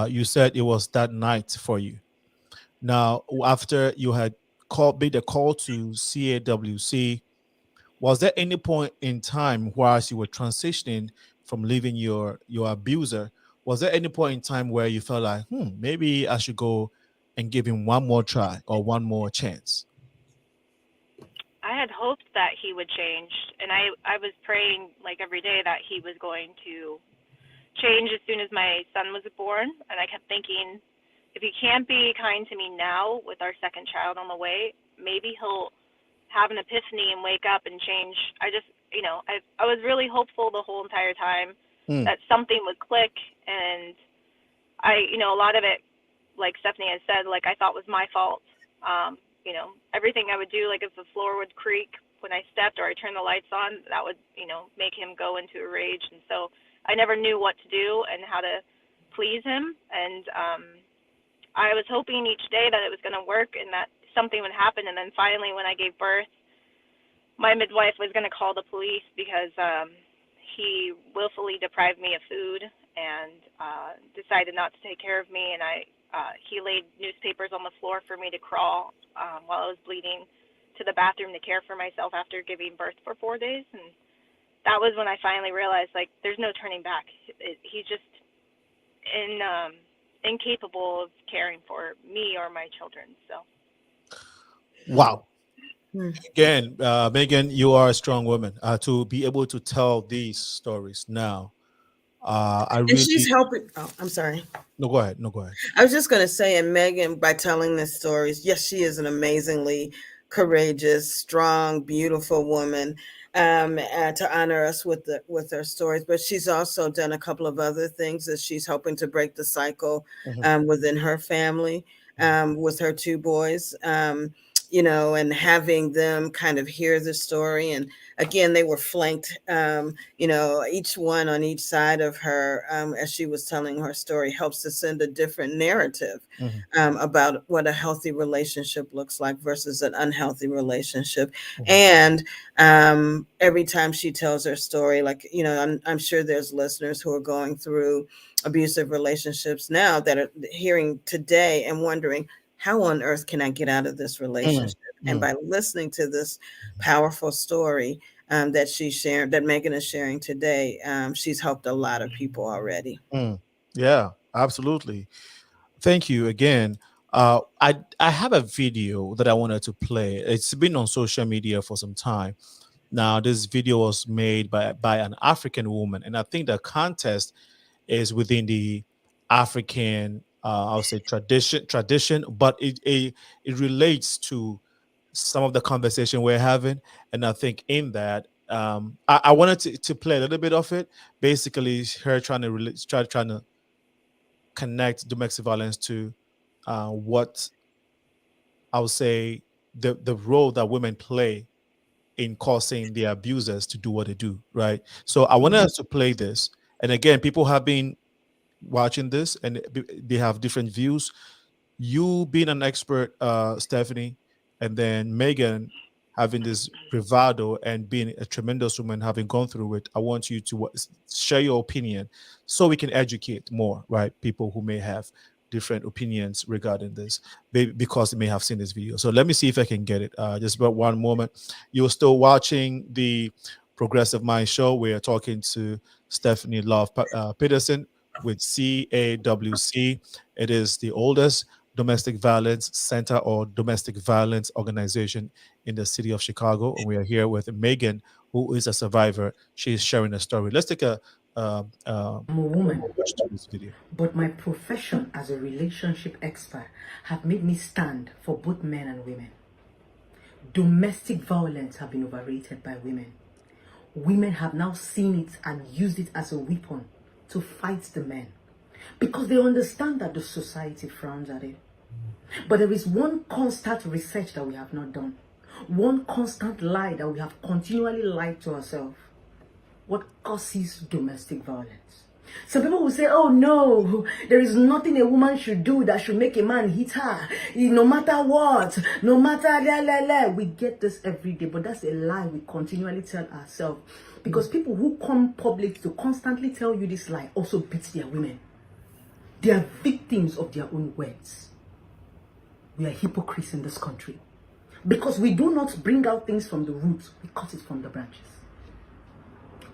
you said it was that night for you. Now, after you had made a call to CAWC, was there any point in time whilst you were transitioning from leaving your abuser? Was there any point in time where you felt like, maybe I should go and give him one more try or one more chance? I had hoped that he would change, and I was praying like every day that he was going to change as soon as my son was born. And I kept thinking, if he can't be kind to me now with our second child on the way, maybe he'll have an epiphany and wake up and change. I was really hopeful the whole entire time Mm, that something would click. And a lot of it, like Stephanie has said, like I thought was my fault. Everything I would do, like if the floor would creak when I stepped or I turned the lights on, that would, make him go into a rage. And so I never knew what to do and how to please him. And I was hoping each day that it was going to work and that something would happen. And then finally, when I gave birth, my midwife was going to call the police because he willfully deprived me of food and decided not to take care of me. And he laid newspapers on the floor for me to crawl while I was bleeding to the bathroom to care for myself after giving birth for 4 days. And that was when I finally realized, like, there's no turning back. He's just incapable of caring for me or my children. So. wow. Hmm. Again, Megan, you are a strong woman to be able to tell these stories now. I And she's really helping. Oh, I'm sorry. no. Go ahead. No, go ahead. I was just going to say, and Megan, by telling this stories, yes, she is an amazingly courageous, strong, beautiful woman to honor us with her stories. But she's also done a couple of other things that she's hoping to break the cycle Mhm, within her family mhm, with her two boys. And having them kind of hear the story. And again, they were flanked, each one on each side of her, as she was telling her story, helps to send a different narrative mhm, about what a healthy relationship looks like versus an unhealthy relationship. mhm, And every time she tells her story, like, I'm sure there's listeners who are going through abusive relationships now that are hearing today and wondering, how on earth can I get out of this mm, relationship? And mm, by listening to this powerful story that she's sharing, that Megan is sharing today, she's helped a lot of people already. mm. Yeah, absolutely. Thank you again. I have a video that I wanted to play. It's been on social media for some time. Now, this video was made by an African woman, and I think the context is within the African, I would say tradition, but it relates to some of the conversation we're having, and I think in that, I wanted to play a little bit of it. Basically, her trying to trying to connect domestic violence to what I would say the role that women play in causing the abusers to do what they do, right? So I wanted Mhm. us to play this, and again, people have been watching this and they have different views. You being an expert, Stephanie, and then Megan having this bravado and being a tremendous woman, having gone through it. I want you to share your opinion so we can educate more, right? People who may have different opinions regarding this because they may have seen this video. So let me see if I can get it. Just about one moment. You're still watching the Progressive Mind Show. We are talking to Stephanie LOVE-PETERSON with CAWC. It is the oldest domestic violence center or domestic violence organization in the city of Chicago. And we are here with Megan, who is a survivor. She is sharing a story. Let's take I'm a woman, watch to this video. but my profession as a relationship expert have made me stand for both men and women. Domestic violence have been overrated by women. Women have now seen it and used it as a weapon to fight the men because they understand that the society frowns at it. But there is one constant research that we have not done. One constant lie that we have continually lied to ourselves. What causes domestic violence? Some people will say, oh no, there is nothing a woman should do that should make a man hit her. No matter what, no matter, we get this every day, but that's a lie we continually tell ourselves. Because people who come public to constantly tell you this lie also beat their women. They are victims of their own words. We are hypocrites in this country. Because we do not bring out things from the roots, we cut it from the branches.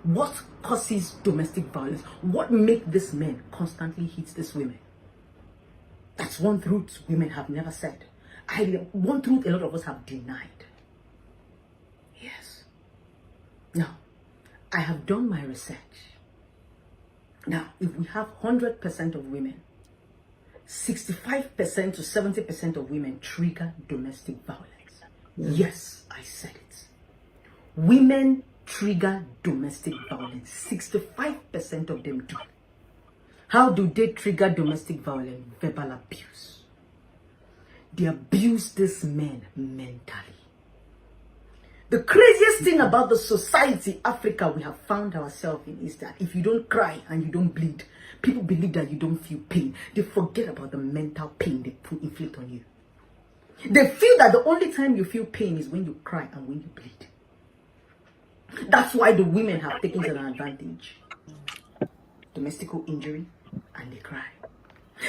What causes domestic violence? What makes these men constantly hit these women? That's one truth women have never said. One truth a lot of us have denied. Yes. Now, I have done my research. Now, if we have 100% of women, 65% to 70% of women trigger domestic violence. Yes, I said it. Women trigger domestic violence. 65% of them do. How do they trigger domestic violence? Verbal abuse. They abuse these men mentally. The craziest thing about the society, Africa, we have found ourselves in is that if you don't cry and you don't bleed, people believe that you don't feel pain. They forget about the mental pain they inflict on you. They feel that the only time you feel pain is when you cry and when you bleed. That's why the women have taken an advantage. Domestic injury, and they cry.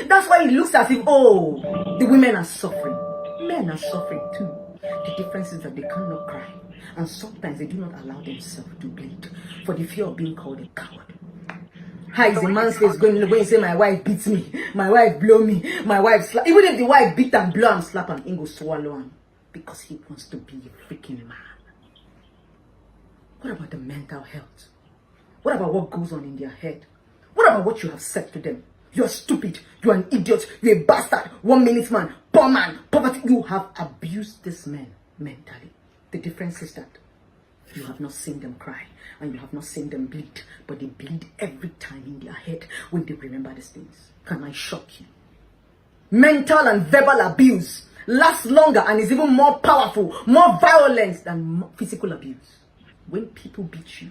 That's why it looks as if, oh, the women are suffering. Men are suffering too. The difference is that they cannot cry. And sometimes they do not allow themselves to bleed for the fear of being called a coward. How is a man's face going when you say, my wife beats me, my wife blow me, my wife slap? Even if the wife beat and blow and slap him, he go swallow him because he wants to be a freaking man. What about the mental health? What about what goes on in their head? What about what you have said to them? You're stupid, you're an idiot, you're a bastard, 1 minute man, poor man, poverty. You have abused this man mentally. The difference is that you have not seen them cry and you have not seen them bleed, but they bleed every time in their head when they remember these things. Can I shock you? Mental and verbal abuse lasts longer and is even more powerful, more violent than physical abuse. When people beat you,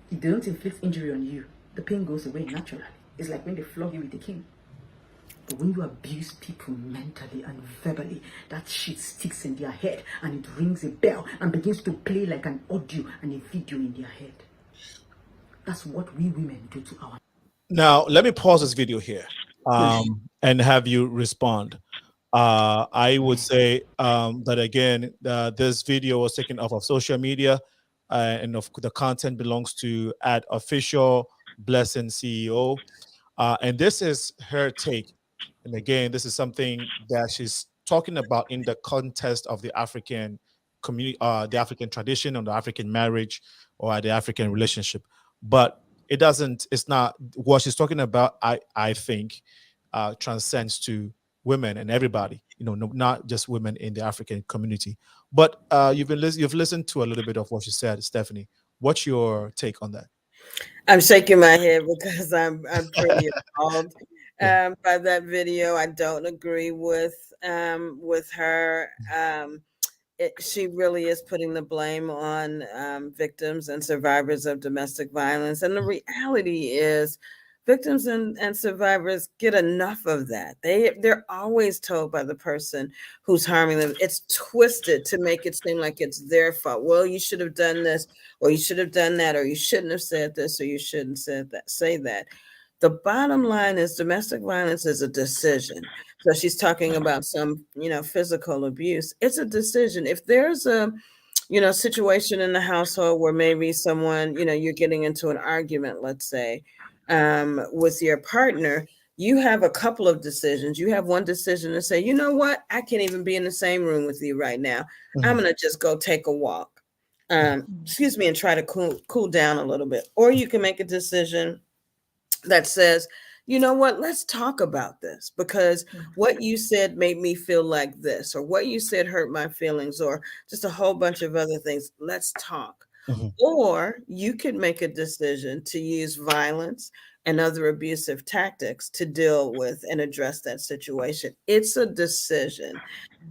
if they don't inflict injury on you, the pain goes away naturally. It's like when they flog you with a cane. But when you abuse people mentally and verbally, that shit sticks in their head and it rings a bell and begins to play like an audio and a video in their head. That's what we women do to our... Now, let me pause this video here and have you respond. I would say that again, this video was taken off of social media and the content belongs to @official Blessing CEO. And this is her take. And again, this is something that she's talking about in the context of the African community, the African tradition, or the African marriage, or the African relationship. But it doesn't, it's not what she's talking about. I think transcends to women and everybody, you know, not just women in the African community. But you've listened to a little bit of what she said, Stephanie. What's your take on that? I'm shaking my head because I'm pretty appalled by that video. I don't agree with her. She really is putting the blame on victims and survivors of domestic violence. And the reality is, victims and survivors get enough of that. They're always told by the person who's harming them. It's twisted to make it seem like it's their fault. Well, you should have done this, or you should have done that, or you shouldn't have said this, or you shouldn't said that. Say that. The bottom line is domestic violence is a decision. So she's talking about some, physical abuse. It's a decision. If there's a situation in the household where maybe someone, you're getting into an argument, let's say, with your partner, you have a couple of decisions. You have one decision to say, you know what, I can't even be in the same room with you right now. I'm going to just go take a walk, and try to cool down a little bit. Or you can make a decision that says, you know what, let's talk about this, because what you said made me feel like this, or what you said hurt my feelings, or just a whole bunch of other things. Let's talk. Or you could make a decision to use violence and other abusive tactics to deal with and address that situation. It's a decision.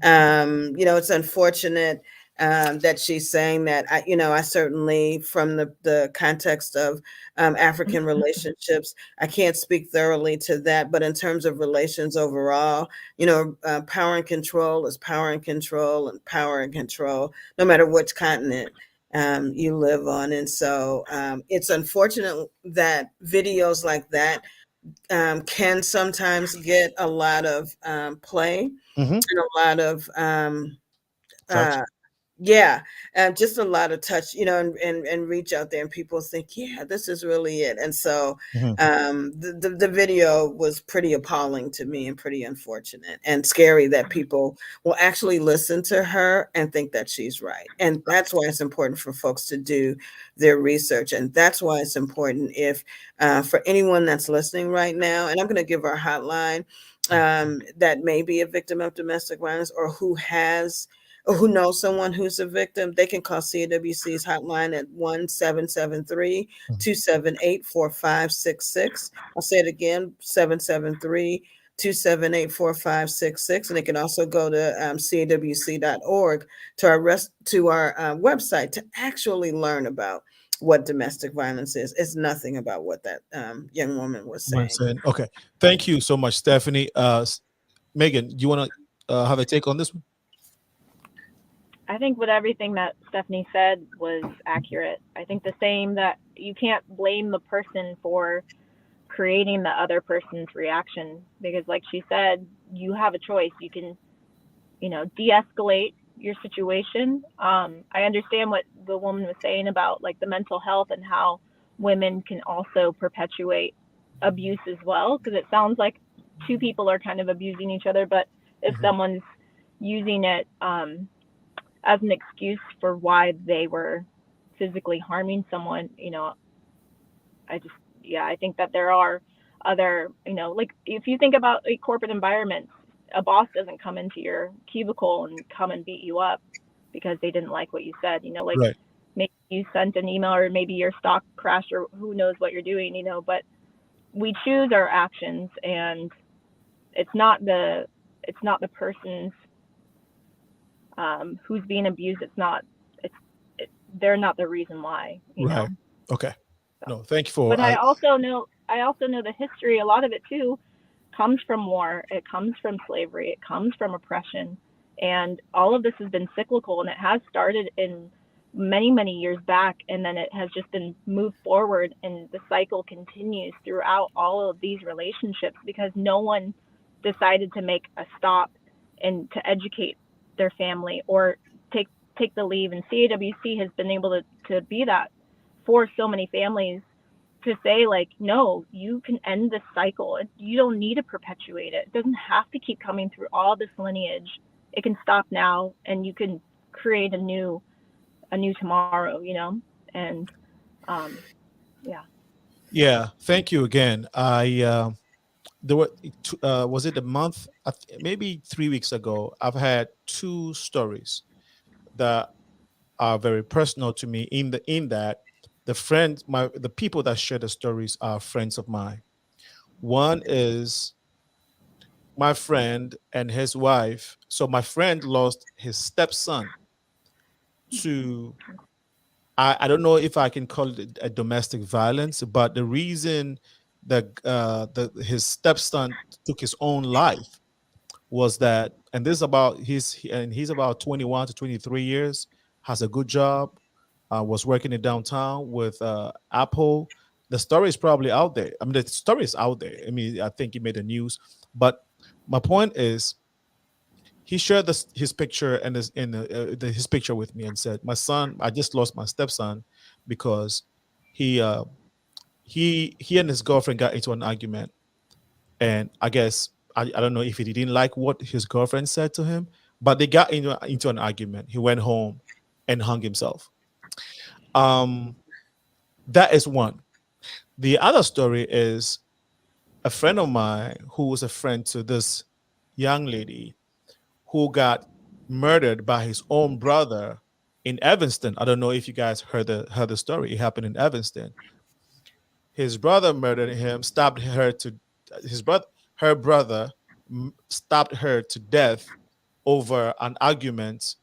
It's unfortunate that she's saying that. I certainly, from the context of African relationships, I can't speak thoroughly to that, but in terms of relations overall, power and control is power and control and power and control, no matter which continent you live on. And so it's unfortunate that videos like that can sometimes get a lot of play and a lot of just a lot of touch, and reach out there, and people think, yeah, this is really it. And so the video was pretty appalling to me, and pretty unfortunate and scary that people will actually listen to her and think that she's right. And that's why it's important for folks to do their research. And that's why it's important if for anyone that's listening right now, and I'm going to give our hotline that may be a victim of domestic violence, or who knows someone who's a victim, they can call CAWC's hotline at 1-773-278-4566. I'll say it again, 773-278-4566. And they can also go to CAWC.org to our website to actually learn about what domestic violence is. It's nothing about what that young woman was saying. Okay. Thank you so much, Stephanie. Megan, you want to have a take on this one? I think what everything that Stephanie said was accurate. I think the same, that you can't blame the person for creating the other person's reaction, because like she said, you have a choice. You can, de-escalate your situation. I understand what the woman was saying about like the mental health and how women can also perpetuate abuse as well, because it sounds like two people are kind of abusing each other, but if someone's using it as an excuse for why they were physically harming someone, I think that there are other, like if you think about a corporate environment, a boss doesn't come into your cubicle and come and beat you up because they didn't like what you said, Right. Maybe you sent an email, or maybe your stock crashed, or who knows what you're doing, but we choose our actions, and it's not the person's who's being abused. They're not the reason why, right. know? Okay. So, no, thank you for. But I also know the history. A lot of it too comes from war. It comes from slavery. It comes from oppression, and all of this has been cyclical, and it has started in many years back, and then it has just been moved forward, and the cycle continues throughout all of these relationships, because no one decided to make a stop and to educate their family or take the leave. And CAWC has been able to be that for so many families, to say like, no, you can end this cycle. You don't need to perpetuate it. It doesn't have to keep coming through all this lineage. It can stop now, and you can create a new tomorrow, and Yeah, thank you again. There was it a month, maybe 3 weeks ago, I've had two stories that are very personal to me, in that the people that share the stories are friends of mine. One is my friend and his wife. So my friend lost his stepson to, I don't know if I can call it a domestic violence, but the reason his stepson took his own life was that, and this is about he's about 21 to 23 years, has a good job, was working in downtown with Apple. The story is probably out there. I mean, the story is out there. I mean, I think he made the news. But my point is, he shared his picture and his picture with me and said, "My son, I just lost my stepson because he uh, he and his girlfriend got into an argument, and I guess I don't know if he didn't like what his girlfriend said to him, but they got into an argument. He went home and hung himself. Um, that is one. The other story is a friend of mine who was a friend to this young lady who got murdered by his own brother in Evanston. I don't know if you guys heard the story. It happened in Evanston. His brother murdered him, stabbed her to his brother. Her brother stabbed her to death over an argument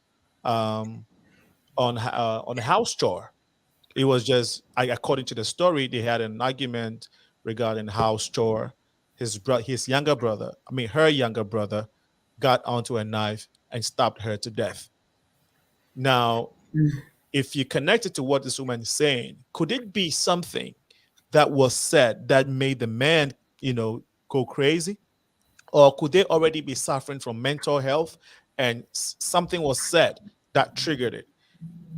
um, on a house chore. It was just, according to the story, they had an argument regarding house chore. His younger brother, I mean her younger brother, got onto a knife and stabbed her to death. Now, if you connect it to what this woman is saying, could it be something that was said that made the man, go crazy? Or could they already be suffering from mental health and something was said that triggered it?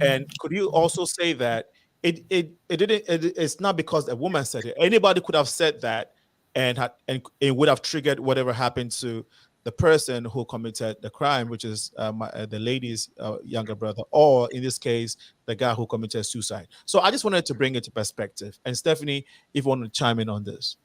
And could you also say that it's not because a woman said it. Anybody could have said that and it would have triggered whatever happened to the person who committed the crime, which is the lady's younger brother, or in this case, the guy who committed suicide. So I just wanted to bring it to perspective. And Stephanie, if you want to chime in on this.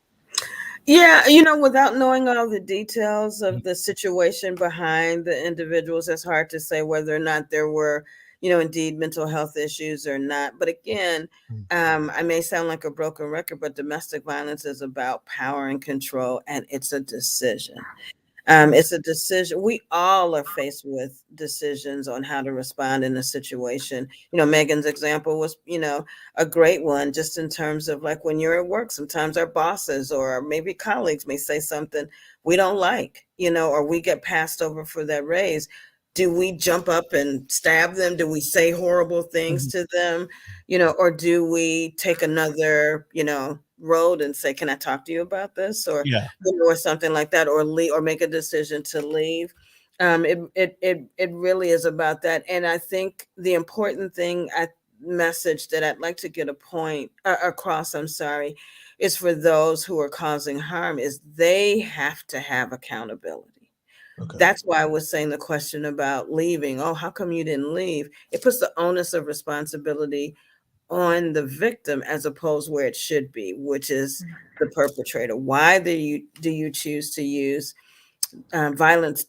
Yeah, without knowing all the details of the situation behind the individuals, it's hard to say whether or not there were, indeed mental health issues or not. But again, I may sound like a broken record, but domestic violence is about power and control, and it's a decision. It's a decision. We all are faced with decisions on how to respond in a situation. Megan's example was, a great one, just in terms of like when you're at work, sometimes our bosses or maybe colleagues may say something we don't like, or we get passed over for that raise. Do we jump up and stab them? Do we say horrible things to them? Or do we take another, road and say, can I talk to you about this? Or something like that, or leave, or make a decision to leave. It really is about that. And I think the important message that I'd like to get across, is for those who are causing harm is they have to have accountability. Okay. That's why I was saying the question about leaving. Oh, how come you didn't leave? It puts the onus of responsibility on the victim as opposed where it should be, which is the perpetrator. Why do you choose to use violent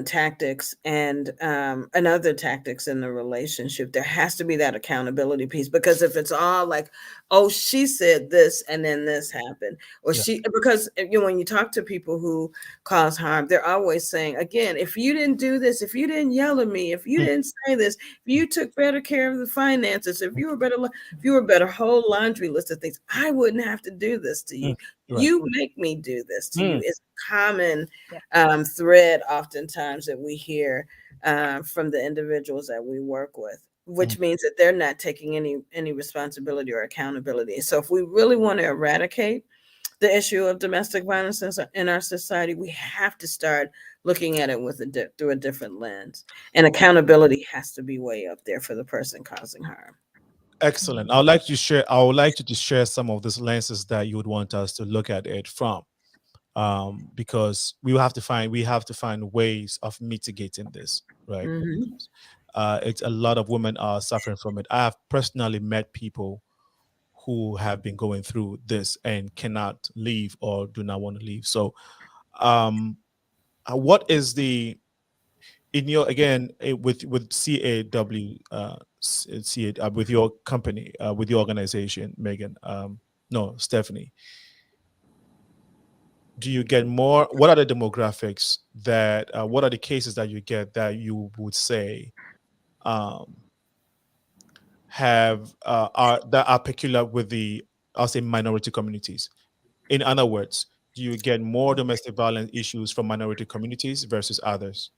tactics and other tactics in the relationship? There has to be that accountability piece, because if it's all like, oh, she said this and then this happened, or because when you talk to people who cause harm, they're always saying, again, if you didn't do this, if you didn't yell at me, if you didn't say this, if you took better care of the finances, if you were better, whole laundry list of things, I wouldn't have to do this to you. You make me do this to you. It's common thread oftentimes that we hear from the individuals that we work with, which means that they're not taking any responsibility or accountability. So if we really want to eradicate the issue of domestic violence in our society, we have to start looking at it through a different lens, and accountability has to be way up there for the person causing harm. Excellent. I would like you to share some of these lenses that you would want us to look at it from, because we have to find ways of mitigating this, right? It's a lot of women are suffering from it. I have personally met people who have been going through this and cannot leave or do not want to leave. So, what is the in your again with CAW with your company, with your organization, Megan, no, Stephanie, do you get more? What are the demographics that what are the cases that you get that you would say have are peculiar with the, I'll say, minority communities? In other words, do you get more domestic violence issues from minority communities versus others?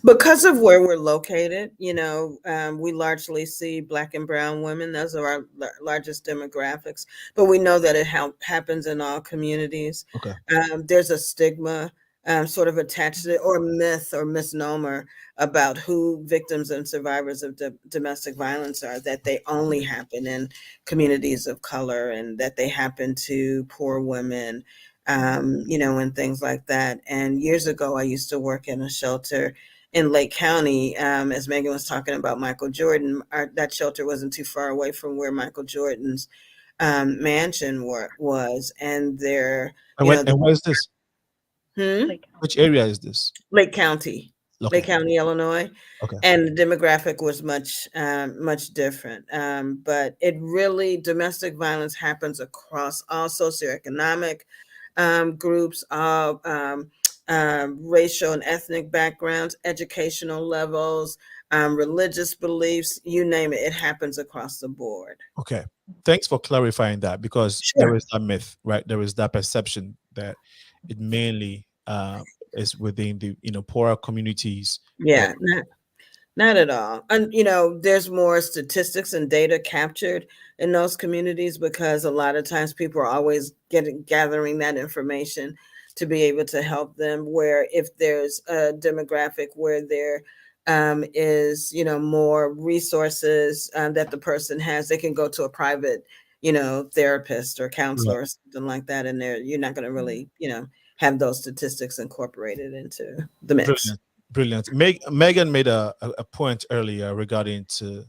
Because of where we're located, we largely see Black and brown women. Those are our largest demographics, but we know that it happens in all communities. Okay. There's a stigma sort of attached to it, or myth or misnomer about who victims and survivors of domestic violence are, that they only happen in communities of color and that they happen to poor women, and things like that. And years ago, I used to work in a shelter in Lake County, as Megan was talking about Michael Jordan. That shelter wasn't too far away from where Michael Jordan's mansion was, and there. And where's this? Which area is this? Lake County, Okay. Lake County, Illinois. Okay. And the demographic was much different. But domestic violence happens across all socioeconomic groups, all racial and ethnic backgrounds, educational levels, religious beliefs, you name it, it happens across the board. Okay. Thanks for clarifying that, because there is a myth, right? There is that perception that it mainly is within the poorer communities. Yeah, not at all. And there's more statistics and data captured in those communities, because a lot of times people are always gathering that information to be able to help them. Where if there's a demographic where there is more resources that the person has, they can go to a private therapist or counselor or something like that, and you're not going to really have those statistics incorporated into the mix. Brilliant. Megan made a point earlier regarding to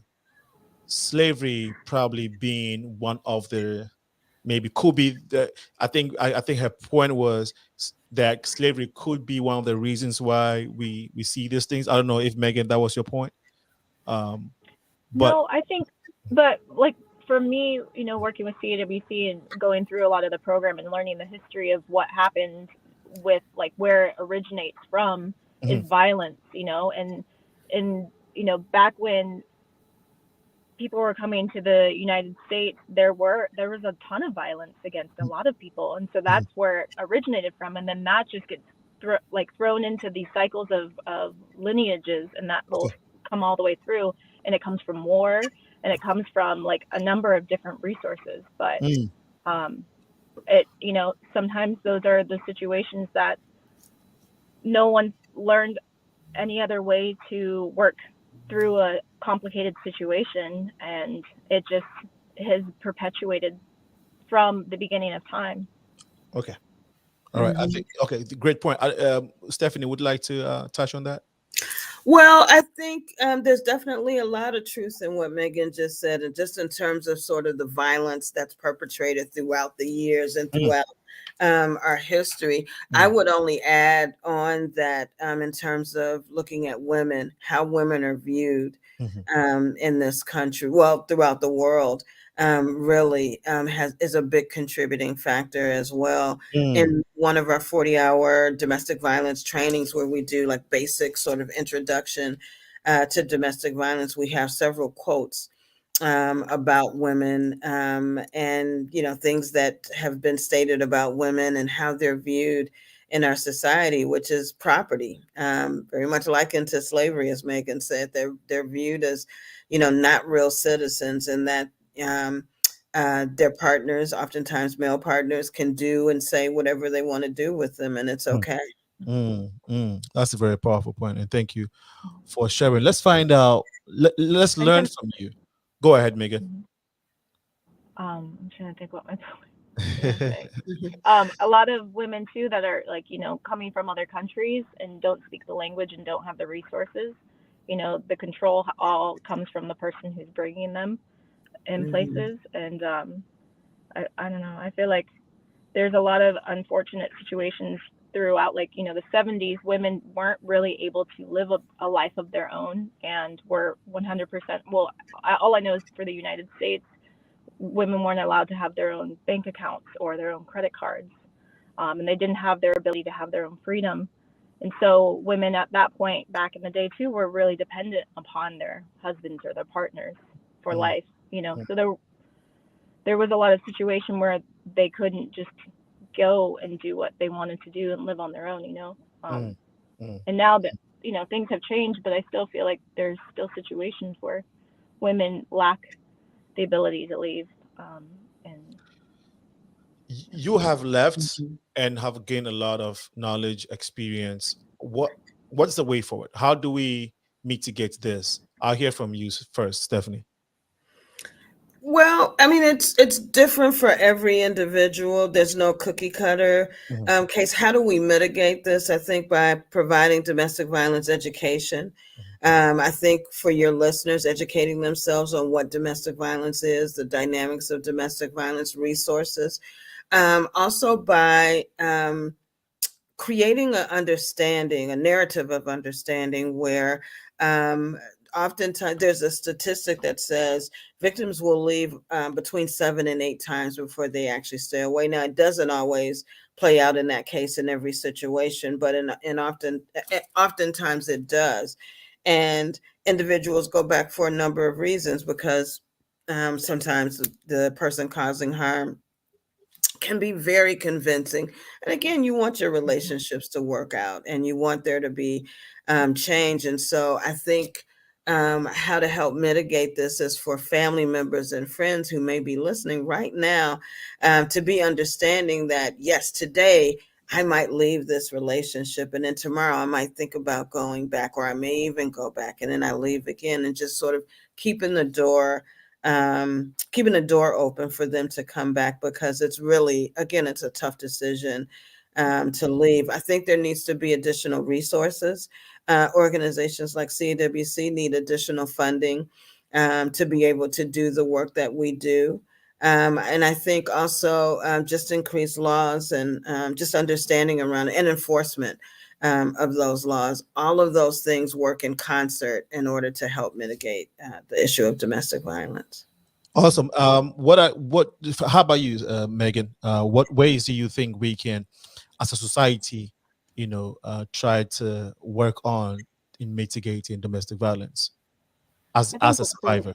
slavery probably being one of the, maybe could be the, I think her point was that slavery could be one of the reasons why we see these things. I don't know if, Megan, that was your point. But no, I think, but like for me, working with CAWC and going through a lot of the program and learning the history of what happened with like where it originates from is violence, and back when people were coming to the United States, there was a ton of violence against a lot of people, and so that's where it originated from, and then that just gets thrown into these cycles of lineages, and that will come all the way through, and it comes from war, and it comes from like a number of different resources, but sometimes those are the situations that no one learned any other way to work through a complicated situation, and it just has perpetuated from the beginning of time. Okay. All right. I think, great point. Stephanie, would like to touch on that? Well, I think there's definitely a lot of truth in what Megan just said, and just in terms of sort of the violence that's perpetrated throughout the years and throughout our history. I would only add on that in terms of looking at women, how women are viewed in this country, well, throughout the world, really is a big contributing factor as well. In one of our 40-hour domestic violence trainings, where we do like basic sort of introduction to domestic violence, we have several quotes about women and things that have been stated about women and how they're viewed in our society, which is property, very much likened to slavery, as Megan said. They're viewed as not real citizens, and that their partners, oftentimes male partners, can do and say whatever they want to do with them, and it's okay. That's a very powerful point, and thank you for sharing. Let's find out. Let's learn from you. Go ahead, Megan. I'm trying to think what my a lot of women too that are like coming from other countries and don't speak the language and don't have the resources. The control all comes from the person who's bringing them in places, and I don't know. I feel like there's a lot of unfortunate situations throughout, like, the 70s, women weren't really able to live a life of their own, and were 100%, well, all I know is for the United States, women weren't allowed to have their own bank accounts or their own credit cards, and they didn't have their ability to have their own freedom. And so women at that point back in the day too were really dependent upon their husbands or their partners for life, so there was a lot of situation where they couldn't just go and do what they wanted to do and live on their own, Mm, mm. And now that, things have changed, but I still feel like there's still situations where women lack the ability to leave. And You have left and have gained a lot of knowledge, experience. What's the way forward? How do we mitigate this? I'll hear from you first, Stephanie. Well, I mean, it's different for every individual. There's no cookie cutter Mhm, case. How do we mitigate this? I think by providing domestic violence education. I think for your listeners, educating themselves on what domestic violence is, the dynamics of domestic violence, resources. Also by creating a narrative of understanding where oftentimes there's a statistic that says victims will leave between 7 and 8 times before they actually stay away. Now, it doesn't always play out in that case in every situation, but oftentimes it does. And individuals go back for a number of reasons because sometimes the person causing harm can be very convincing. And again, you want your relationships to work out and you want there to be change. And so I think how to help mitigate this is for family members and friends who may be listening right now to be understanding that, yes, today I might leave this relationship and then tomorrow I might think about going back, or I may even go back and then I leave again, and just sort of keeping the door open for them to come back, because it's really, again, it's a tough decision to leave. I think there needs to be additional resources. Organizations like CAWC need additional funding to be able to do the work that we do. And I think also just increased laws and just understanding around and enforcement of those laws. All of those things work in concert in order to help mitigate the issue of domestic violence. Awesome. How about you, Megan? What ways do you think we can, as a society, try to work on in mitigating domestic violence as I think a survivor?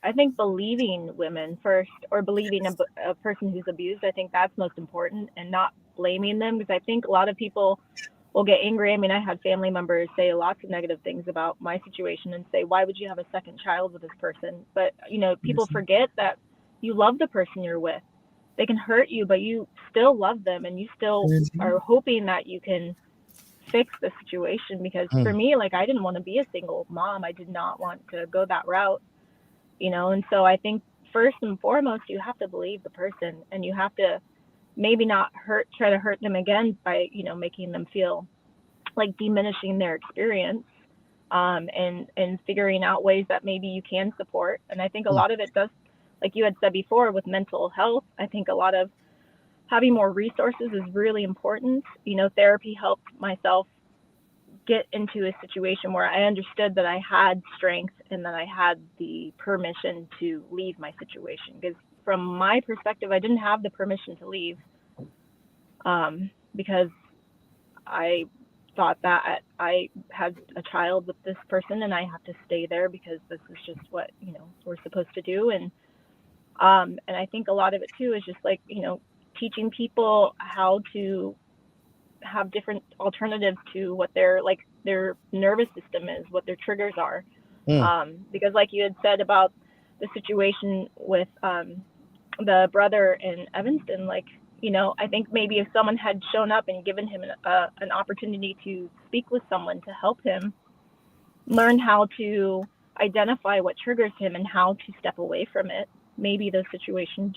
I think believing women first, or believing a person who's abused, I think that's most important, and not blaming them, because I think a lot of people will get angry. I mean, I had family members say lots of negative things about my situation and say, why would you have a second child with this person? But, people forget that you love the person you're with. They can hurt you, but you still love them, and you still are hoping that you can fix the situation. Because for me, like, I didn't want to be a single mom. I did not want to go that route. And so I think first and foremost, you have to believe the person, and you have to maybe not try to hurt them again by, making them feel like diminishing their experience, and figuring out ways that maybe you can support. And I think a lot of it does, like you had said before, with mental health, I think a lot of having more resources is really important. Therapy helped myself get into a situation where I understood that I had strength and that I had the permission to leave my situation. Because from my perspective, I didn't have the permission to leave, because I thought that I had a child with this person and I have to stay there because this is just what, we're supposed to do. And I think a lot of it too is just like, teaching people how to have different alternatives to what their nervous system is, what their triggers are. Because like you had said about the situation with the brother in Evanston, like, I think maybe if someone had shown up and given him an opportunity to speak with someone to help him learn how to identify what triggers him and how to step away from it, maybe those situations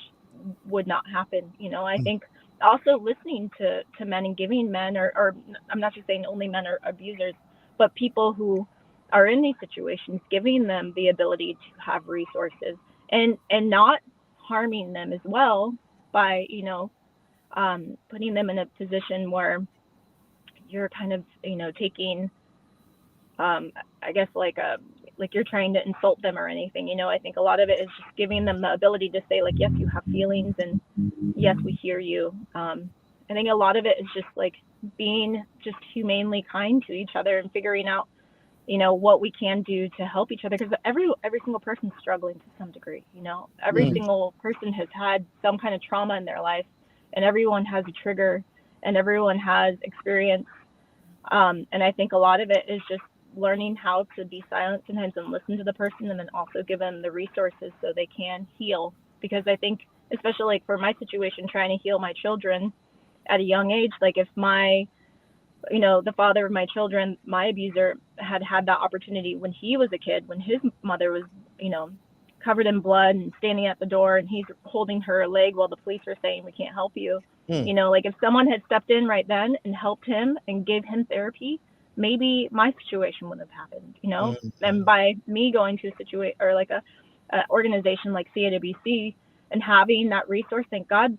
would not happen. I think also listening to men and giving men, or I'm not just saying only men are abusers, but people who are in these situations, giving them the ability to have resources and not harming them as well by, putting them in a position where you're kind of, taking, I guess like you're trying to insult them or anything. I think a lot of it is just giving them the ability to say, like, yes, you have feelings, and yes, we hear you. I think a lot of it is just like being just humanely kind to each other and figuring out, what we can do to help each other, because every single person is struggling to some degree. Every single person has had some kind of trauma in their life, and everyone has a trigger, and everyone has experience. And I think a lot of it is just learning how to be silent sometimes and listen to the person, and then also give them the resources so they can heal. Because I think, especially like for my situation, trying to heal my children at a young age, like if my, the father of my children, my abuser, had had that opportunity when he was a kid, when his mother was, covered in blood and standing at the door, and he's holding her leg while the police are saying, we can't help you. Like if someone had stepped in right then and helped him and gave him therapy, maybe my situation wouldn't have happened. And by me going to a situation or like a organization like CAWC and having that resource, thank God,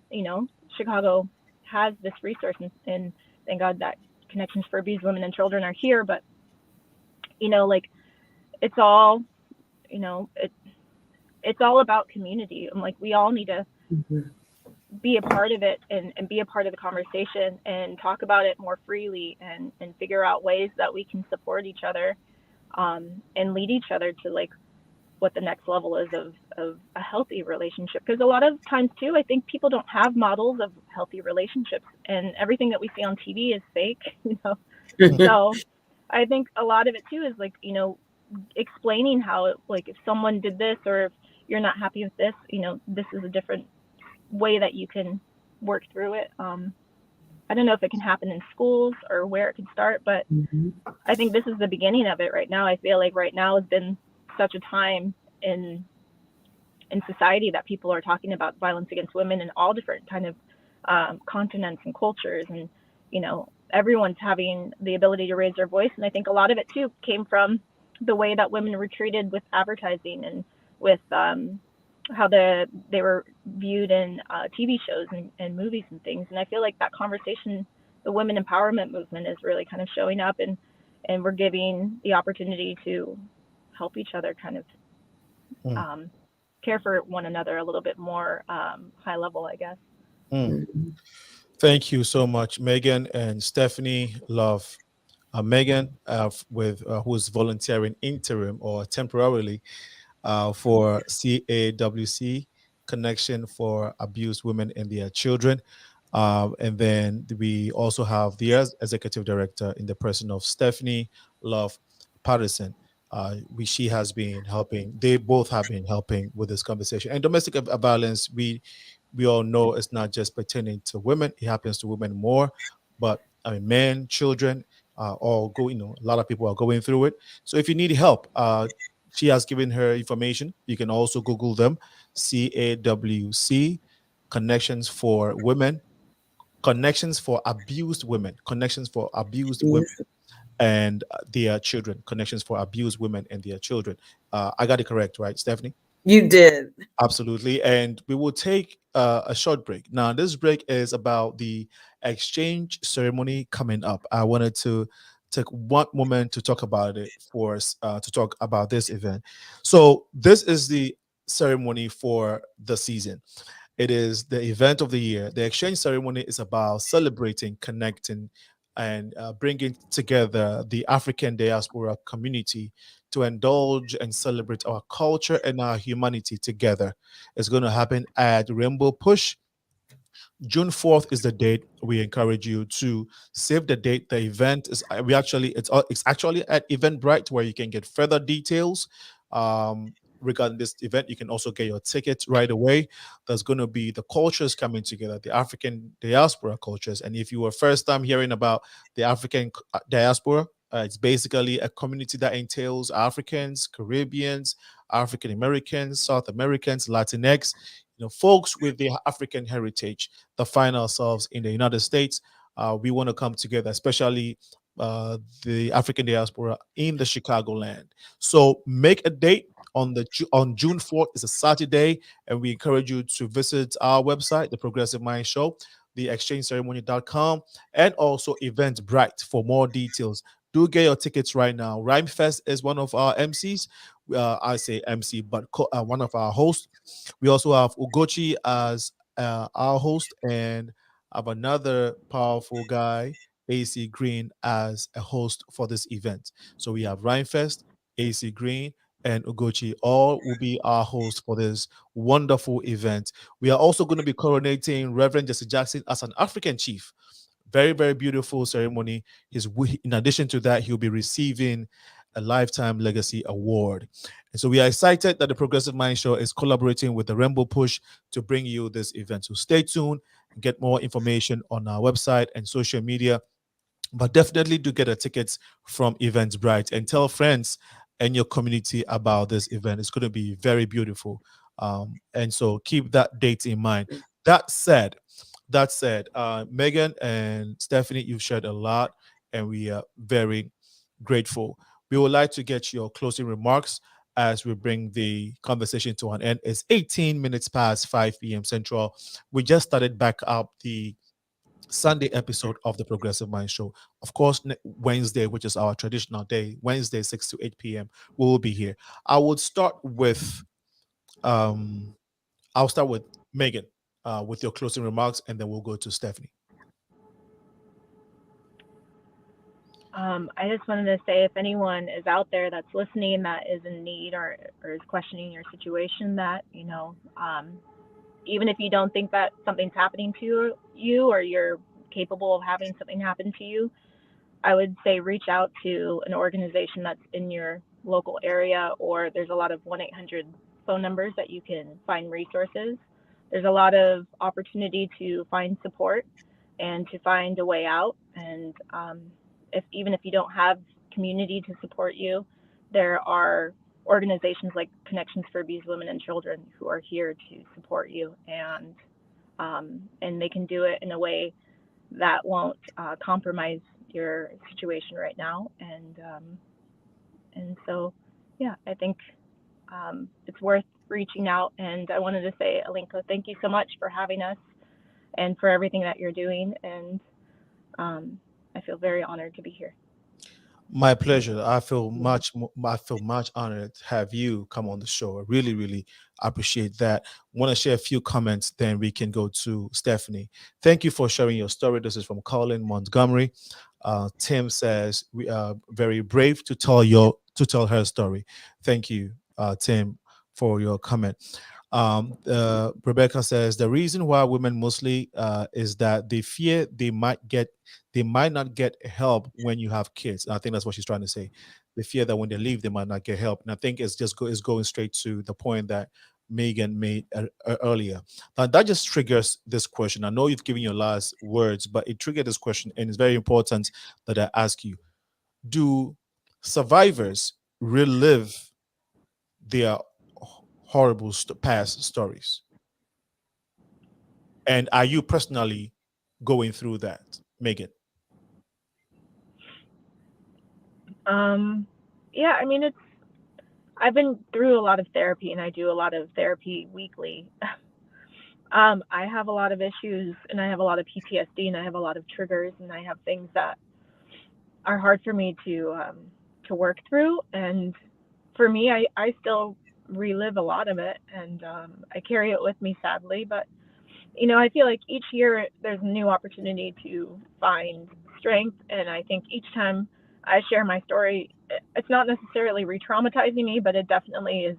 Chicago has this resource, and thank God that Connections for Abused Women and Children are here. But like it's all, it's all about community, and like we all need to be a part of it, and be a part of the conversation and talk about it more freely, and figure out ways that we can support each other, and lead each other to like what the next level is of a healthy relationship. Because a lot of times too, I think people don't have models of healthy relationships, and everything that we see on TV is fake, So I think a lot of it too is like, explaining how like if someone did this, or if you're not happy with this, this is a different way that you can work through it. I don't know if it can happen in schools or where it can start, but I think this is the beginning of it right now. I feel like right now has been such a time in society that people are talking about violence against women in all different kind of continents and cultures, and everyone's having the ability to raise their voice. And I think a lot of it too came from the way that women were treated with advertising, and with how they were viewed in TV shows and movies and things. And I feel like that conversation, the women empowerment movement, is really kind of showing up, and we're giving the opportunity to help each other kind of care for one another a little bit more high level, I guess. Thank you so much, Megan and Stephanie. Love. Megan, who's volunteering interim or temporarily for CAWC, Connection for Abused Women and Their Children. And then we also have the executive director in the person of Stephanie Love Patterson. She has been helping. They both have been helping with this conversation. And domestic violence, we all know it's not just pertaining to women. It happens to women more, but I mean, men, children, all go. A lot of people are going through it. So if you need help, she has given her information. You can also Google them. CAWC, Connections for Women, Connections for Abused Women, Connections for Abused Women and their children, Connections for Abused Women and their children. I got it correct, right, Stephanie? You did. Absolutely. And we will take a short break. Now, this break is about the exchange ceremony coming up. I wanted to take one moment to talk about it for us, to talk about this event. So, this is the ceremony for the season. It is the event of the year. The exchange ceremony is about celebrating, connecting, and bringing together the African diaspora community to indulge and celebrate our culture and our humanity together. It's going to happen at Rainbow Push. June 4th is the date. We encourage you to save the date. The event is it's actually at Eventbrite, where you can get further details regarding this event. You can also get your tickets right away. There's going to be the cultures coming together, the African diaspora cultures. And if you were first time hearing about the African diaspora, it's basically a community that entails Africans, Caribbeans, African Americans, South Americans, Latinx, folks with the African heritage that find ourselves in the United States. We want to come together, especially the African diaspora in the Chicagoland. So make a date on June 4th. It's a Saturday, and we encourage you to visit our website, The Progressive Mind Show, theexchangeceremony.com, and also Eventbrite for more details. Do get your tickets right now. Rhyme Fest is one of our MCs. I say MC, but one of our hosts. We also have Ugochi as our host, and have another powerful guy, AC Green, as a host for this event. So we have Rhymefest, AC Green, and Ugochi all will be our hosts for this wonderful event. We are also going to be coronating Reverend Jesse Jackson as an African chief. Very, very beautiful ceremony. In addition to that, he'll be receiving a Lifetime Legacy Award. And so we are excited that the Progressive Mind Show is collaborating with the Rainbow Push to bring you this event. So stay tuned and get more information on our website and social media. But definitely do get a tickets from Eventbrite and tell friends and your community about this event. It's going to be very beautiful. And so keep that date in mind. That said, Megan and Stephanie, you've shared a lot, and we are very grateful. We would like to get your closing remarks as we bring the conversation to an end. It's 18 minutes past 5 p.m. Central. We just started back up the Sunday episode of the Progressive Mind Show. Of course, Wednesday, which is our traditional day, Wednesday, 6 to 8 p.m., we will be here. I'll start with Megan with your closing remarks, and then we'll go to Stephanie. I just wanted to say, if anyone is out there that's listening that is in need or is questioning your situation, that, even if you don't think that something's happening to you or you're capable of having something happen to you, I would say reach out to an organization that's in your local area, or there's a lot of 1-800 phone numbers that you can find resources. There's a lot of opportunity to find support and to find a way out. And even if you don't have community to support you, there are organizations like Connections for Abused Women and Children who are here to support you, and they can do it in a way that won't compromise your situation right now. And so, yeah, I think it's worth reaching out. And I wanted to say, Alinko, thank you so much for having us and for everything that you're doing. And I feel very honored to be here. My pleasure. I feel much honored to have you come on the show. I really, really appreciate that. Want to share a few comments, then we can go to Stephanie. Thank you for sharing your story. This is from Colin Montgomery. Tim says, we are very brave to tell her story. Thank you, Tim, for your comment. Rebecca says the reason why women mostly is that they fear they might not get help when you have kids. And I think that's what she's trying to say. They fear that when they leave, they might not get help. And I think it's going straight to the point that Megan made earlier. Now, that just triggers this question. I know you've given your last words, but it triggered this question, and it's very important that I ask you: do survivors relive their horrible past stories? And are you personally going through that, Megan? Yeah, I mean, I've been through a lot of therapy, and I do a lot of therapy weekly. I have a lot of issues, and I have a lot of PTSD, and I have a lot of triggers, and I have things that are hard for me to work through. And for me, I still relive a lot of it, and I carry it with me, sadly. But I feel like each year there's a new opportunity to find strength, and I think each time I share my story, it's not necessarily re-traumatizing me, but it definitely is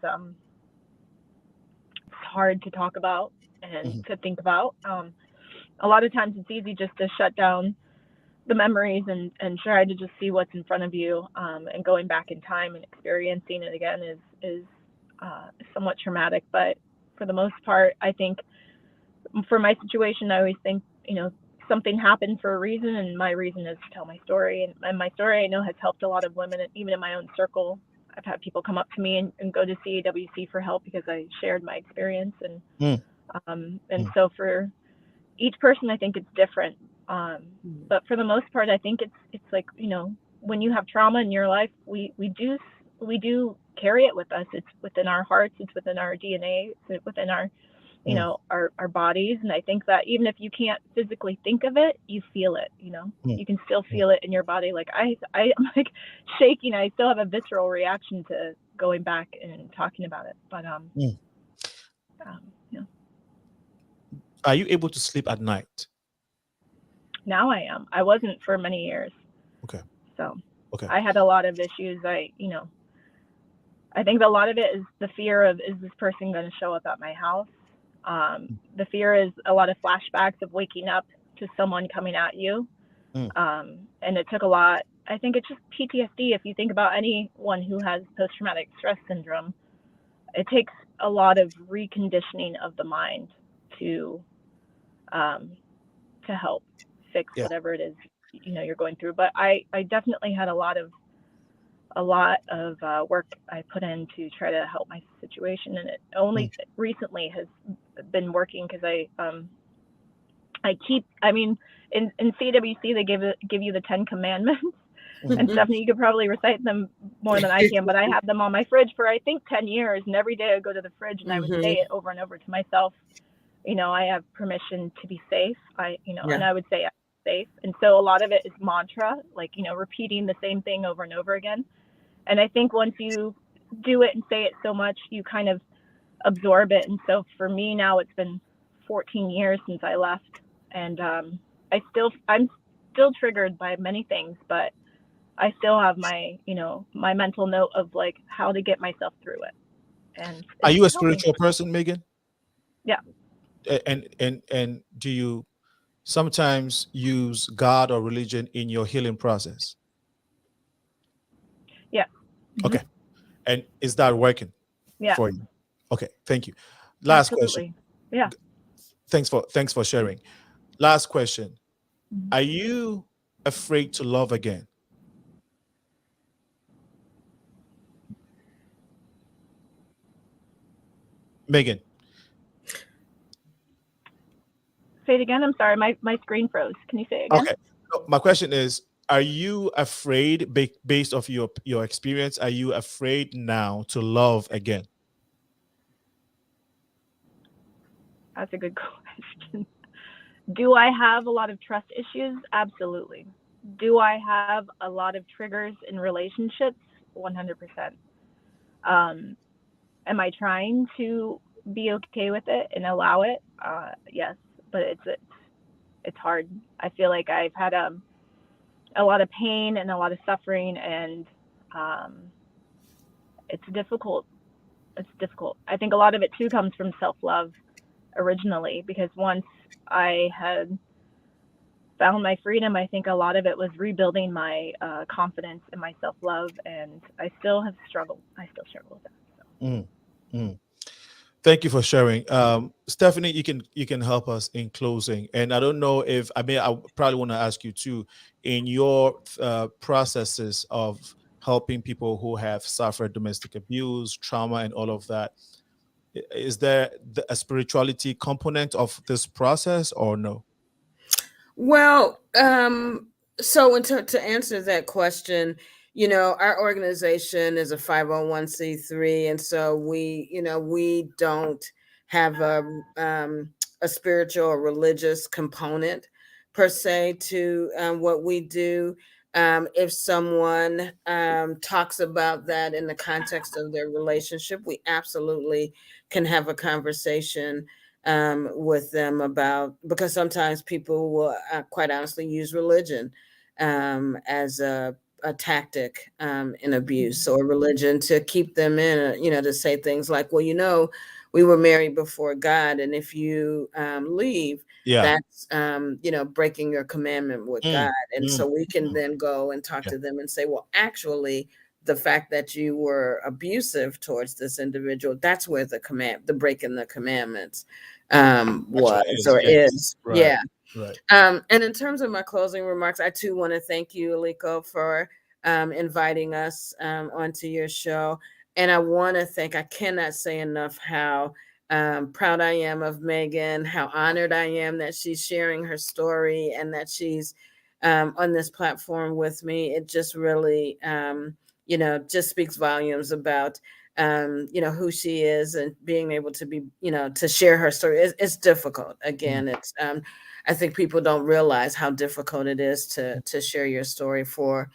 hard to talk about and to think about. A lot of times it's easy just to shut down the memories and try to just see what's in front of you, and going back in time and experiencing it again is somewhat traumatic. But for the most part, I think for my situation, I always think, something happened for a reason, and my reason is to tell my story. And my story, I know, has helped a lot of women, even in my own circle. I've had people come up to me and go to CAWC for help because I shared my experience. And so for each person, I think it's different. But for the most part, I think it's like, when you have trauma in your life, we do carry it with us. It's within our hearts, it's within our DNA, it's within our our bodies. And I think that even if you can't physically think of it, you feel it. You can still feel it in your body. Like I'm like shaking. I still have a visceral reaction to going back and talking about it. But Are you able to sleep at night? Now I am. I wasn't for many years. Okay. So okay. I had a lot of issues. I think a lot of it is the fear of, is this person going to show up at my house? The fear is a lot of flashbacks of waking up to someone coming at you. And it took a lot. I think it's just PTSD. If you think about anyone who has post-traumatic stress syndrome, it takes a lot of reconditioning of the mind to help fix whatever it is you're going through. But I definitely had a lot of work I put in to try to help my situation, and it only recently has been working because in CAWC they give you the 10 commandments. And Stephanie, you could probably recite them more than I can, but I have them on my fridge for I think 10 years, and every day I go to the fridge and I would say it over and over to myself. I have permission to be safe. And I would say I'm safe. And so a lot of it is mantra, like repeating the same thing over and over again. And I think once you do it and say it so much, you kind of absorb it. And so for me now, it's been 14 years since I left, and I'm still triggered by many things, but I still have my mental note of like how to get myself through it. And are you a spiritual person, Megan? Yeah. And do you sometimes use God or religion in your healing process? Yeah. Okay. And is that working for you? Okay, thank you. Last question. Yeah. Thanks for sharing. Last question. Are you afraid to love again? Megan. Say it again. I'm sorry. My screen froze. Can you say it again? Okay. So my question is, are you afraid, based off your experience, are you afraid now to love again? That's a good question. Do I have a lot of trust issues? Absolutely. Do I have a lot of triggers in relationships? 100%. Am I trying to be okay with it and allow it? Yes, but it's hard. I feel like I've had a lot of pain and a lot of suffering, and it's difficult. It's difficult. I think a lot of it too comes from self-love originally, because once I had found my freedom, I think a lot of it was rebuilding my confidence and my self-love, and I still have struggled. I still struggle with that. Thank you for sharing. Stephanie, you can help us in closing. And I don't know if, I probably want to ask you too, in your processes of helping people who have suffered domestic abuse, trauma, and all of that, is there a spirituality component of this process or no? Well, so to answer that question, our organization is a 501c3, and so we don't have a spiritual or religious component per se to what we do. If someone talks about that in the context of their relationship, we absolutely can have a conversation with them about, because sometimes people will quite honestly use religion as a tactic in abuse, or religion to keep them in, to say things like, well, we were married before God, and if you leave, that's breaking your commandment with God. And so we can then go and talk to them and say, well, actually, the fact that you were abusive towards this individual, that's where the breaking the commandments is. Right. Yeah. Right. And in terms of my closing remarks, I too want to thank you, Aliko, for inviting us onto your show. And I want to I cannot say enough how proud I am of Megan, how honored I am that she's sharing her story and that she's on this platform with me. It just really, just speaks volumes about who she is, and being able to be, to share her story. It's difficult. Again, it's I think people don't realize how difficult it is to share your story for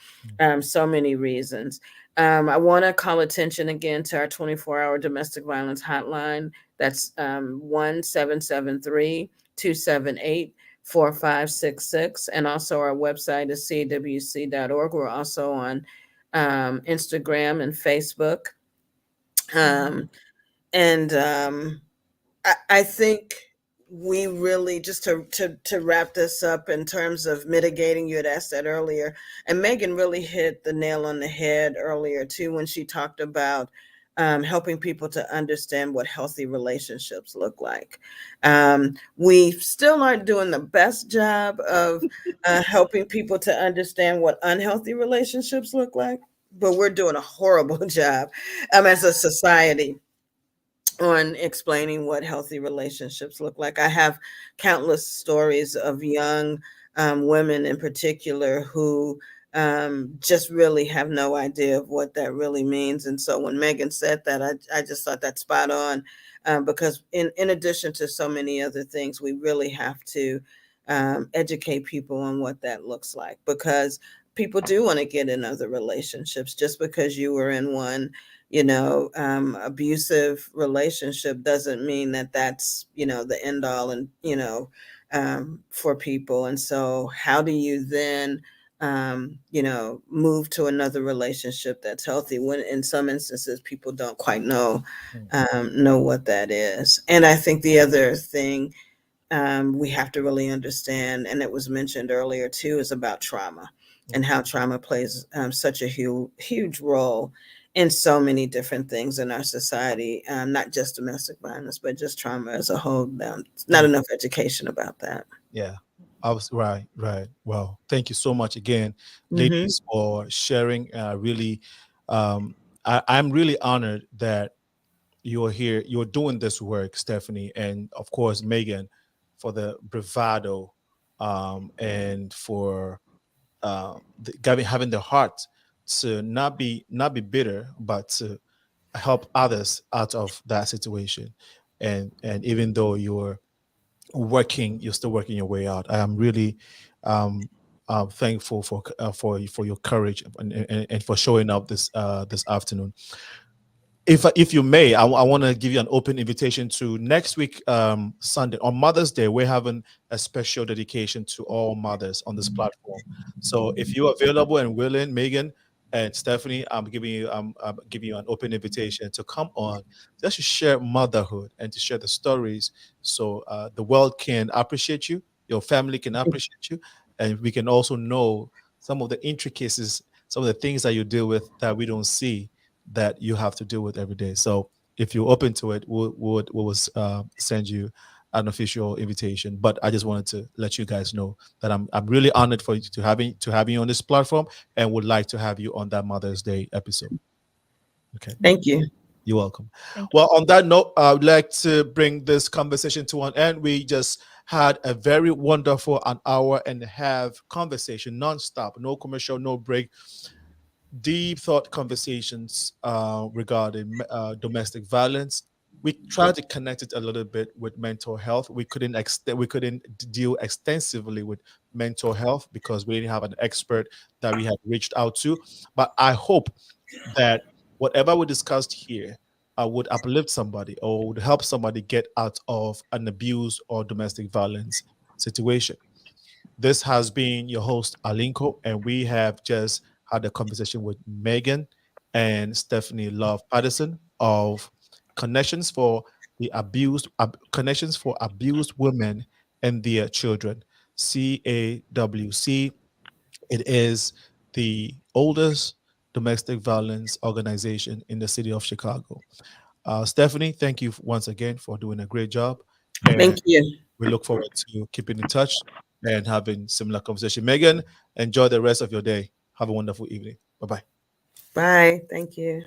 so many reasons. I want to call attention again to our 24-hour domestic violence hotline. That's 1-773-278-4566. And also our website is cawc.org. We're also on Instagram and Facebook. And I think we really, just to wrap this up in terms of mitigating, you had asked that earlier, and Megan really hit the nail on the head earlier too when she talked about helping people to understand what healthy relationships look like. We still aren't doing the best job of helping people to understand what unhealthy relationships look like, but we're doing a horrible job as a society on explaining what healthy relationships look like. I have countless stories of young women in particular who just really have no idea of what that really means. And so when Megan said that, I just thought that spot on, because in addition to so many other things, we really have to educate people on what that looks like, because people do want to get in other relationships. Just because you were in one abusive relationship doesn't mean that that's the end all, and for people. And so how do you then move to another relationship that's healthy, when in some instances people don't quite know what that is? And I think the other thing we have to really understand, and it was mentioned earlier too, is about trauma, and how trauma plays such a huge role in so many different things in our society, not just domestic violence, but just trauma as a whole. Not enough education about that. Yeah, I was right. Well, thank you so much again, ladies, for sharing. Really, I'm really honored that you're here. You're doing this work, Stephanie, and of course Megan, for the bravado, and for having the heart to not be bitter, but to help others out of that situation. And even though you're still working your way out. I am really um, thankful for your courage, and for showing up this afternoon. If you may, I want to give you an open invitation to next week, Sunday, on Mother's Day. We're having a special dedication to all mothers on this platform. So if you're available and willing, Megan and Stephanie, I'm giving you an open invitation to come on, just to share motherhood and to share the stories, so the world can appreciate you, your family can appreciate you, and we can also know some of the intricacies, some of the things that you deal with that we don't see, that you have to deal with every day. So if you're open to it, we'll send you an official invitation. But I just wanted to let you guys know that I'm really honored for you to having you on this platform, and would like to have you on that Mother's Day episode. Okay. Thank you. You're welcome. Thank Well, on that note, I would like to bring this conversation to an end. We just had a very wonderful an hour and a half conversation, non-stop, no commercial, no break, deep thought conversations regarding domestic violence. We tried to connect it a little bit with mental health. We couldn't deal extensively with mental health because we didn't have an expert that we had reached out to. But I hope that whatever we discussed here would uplift somebody, or would help somebody get out of an abuse or domestic violence situation. This has been your host, Alinko, and we have just had a conversation with Megan and Stephanie Love Patterson of Connections for Connections for Abused Women and Their Children, CAWC. It is the oldest domestic violence organization in the city of Chicago. Stephanie, thank you once again for doing a great job. And Thank you. we look forward to keeping in touch and having similar conversation. Megan, enjoy the rest of your day. Have a wonderful evening. Bye bye. Bye. Thank you.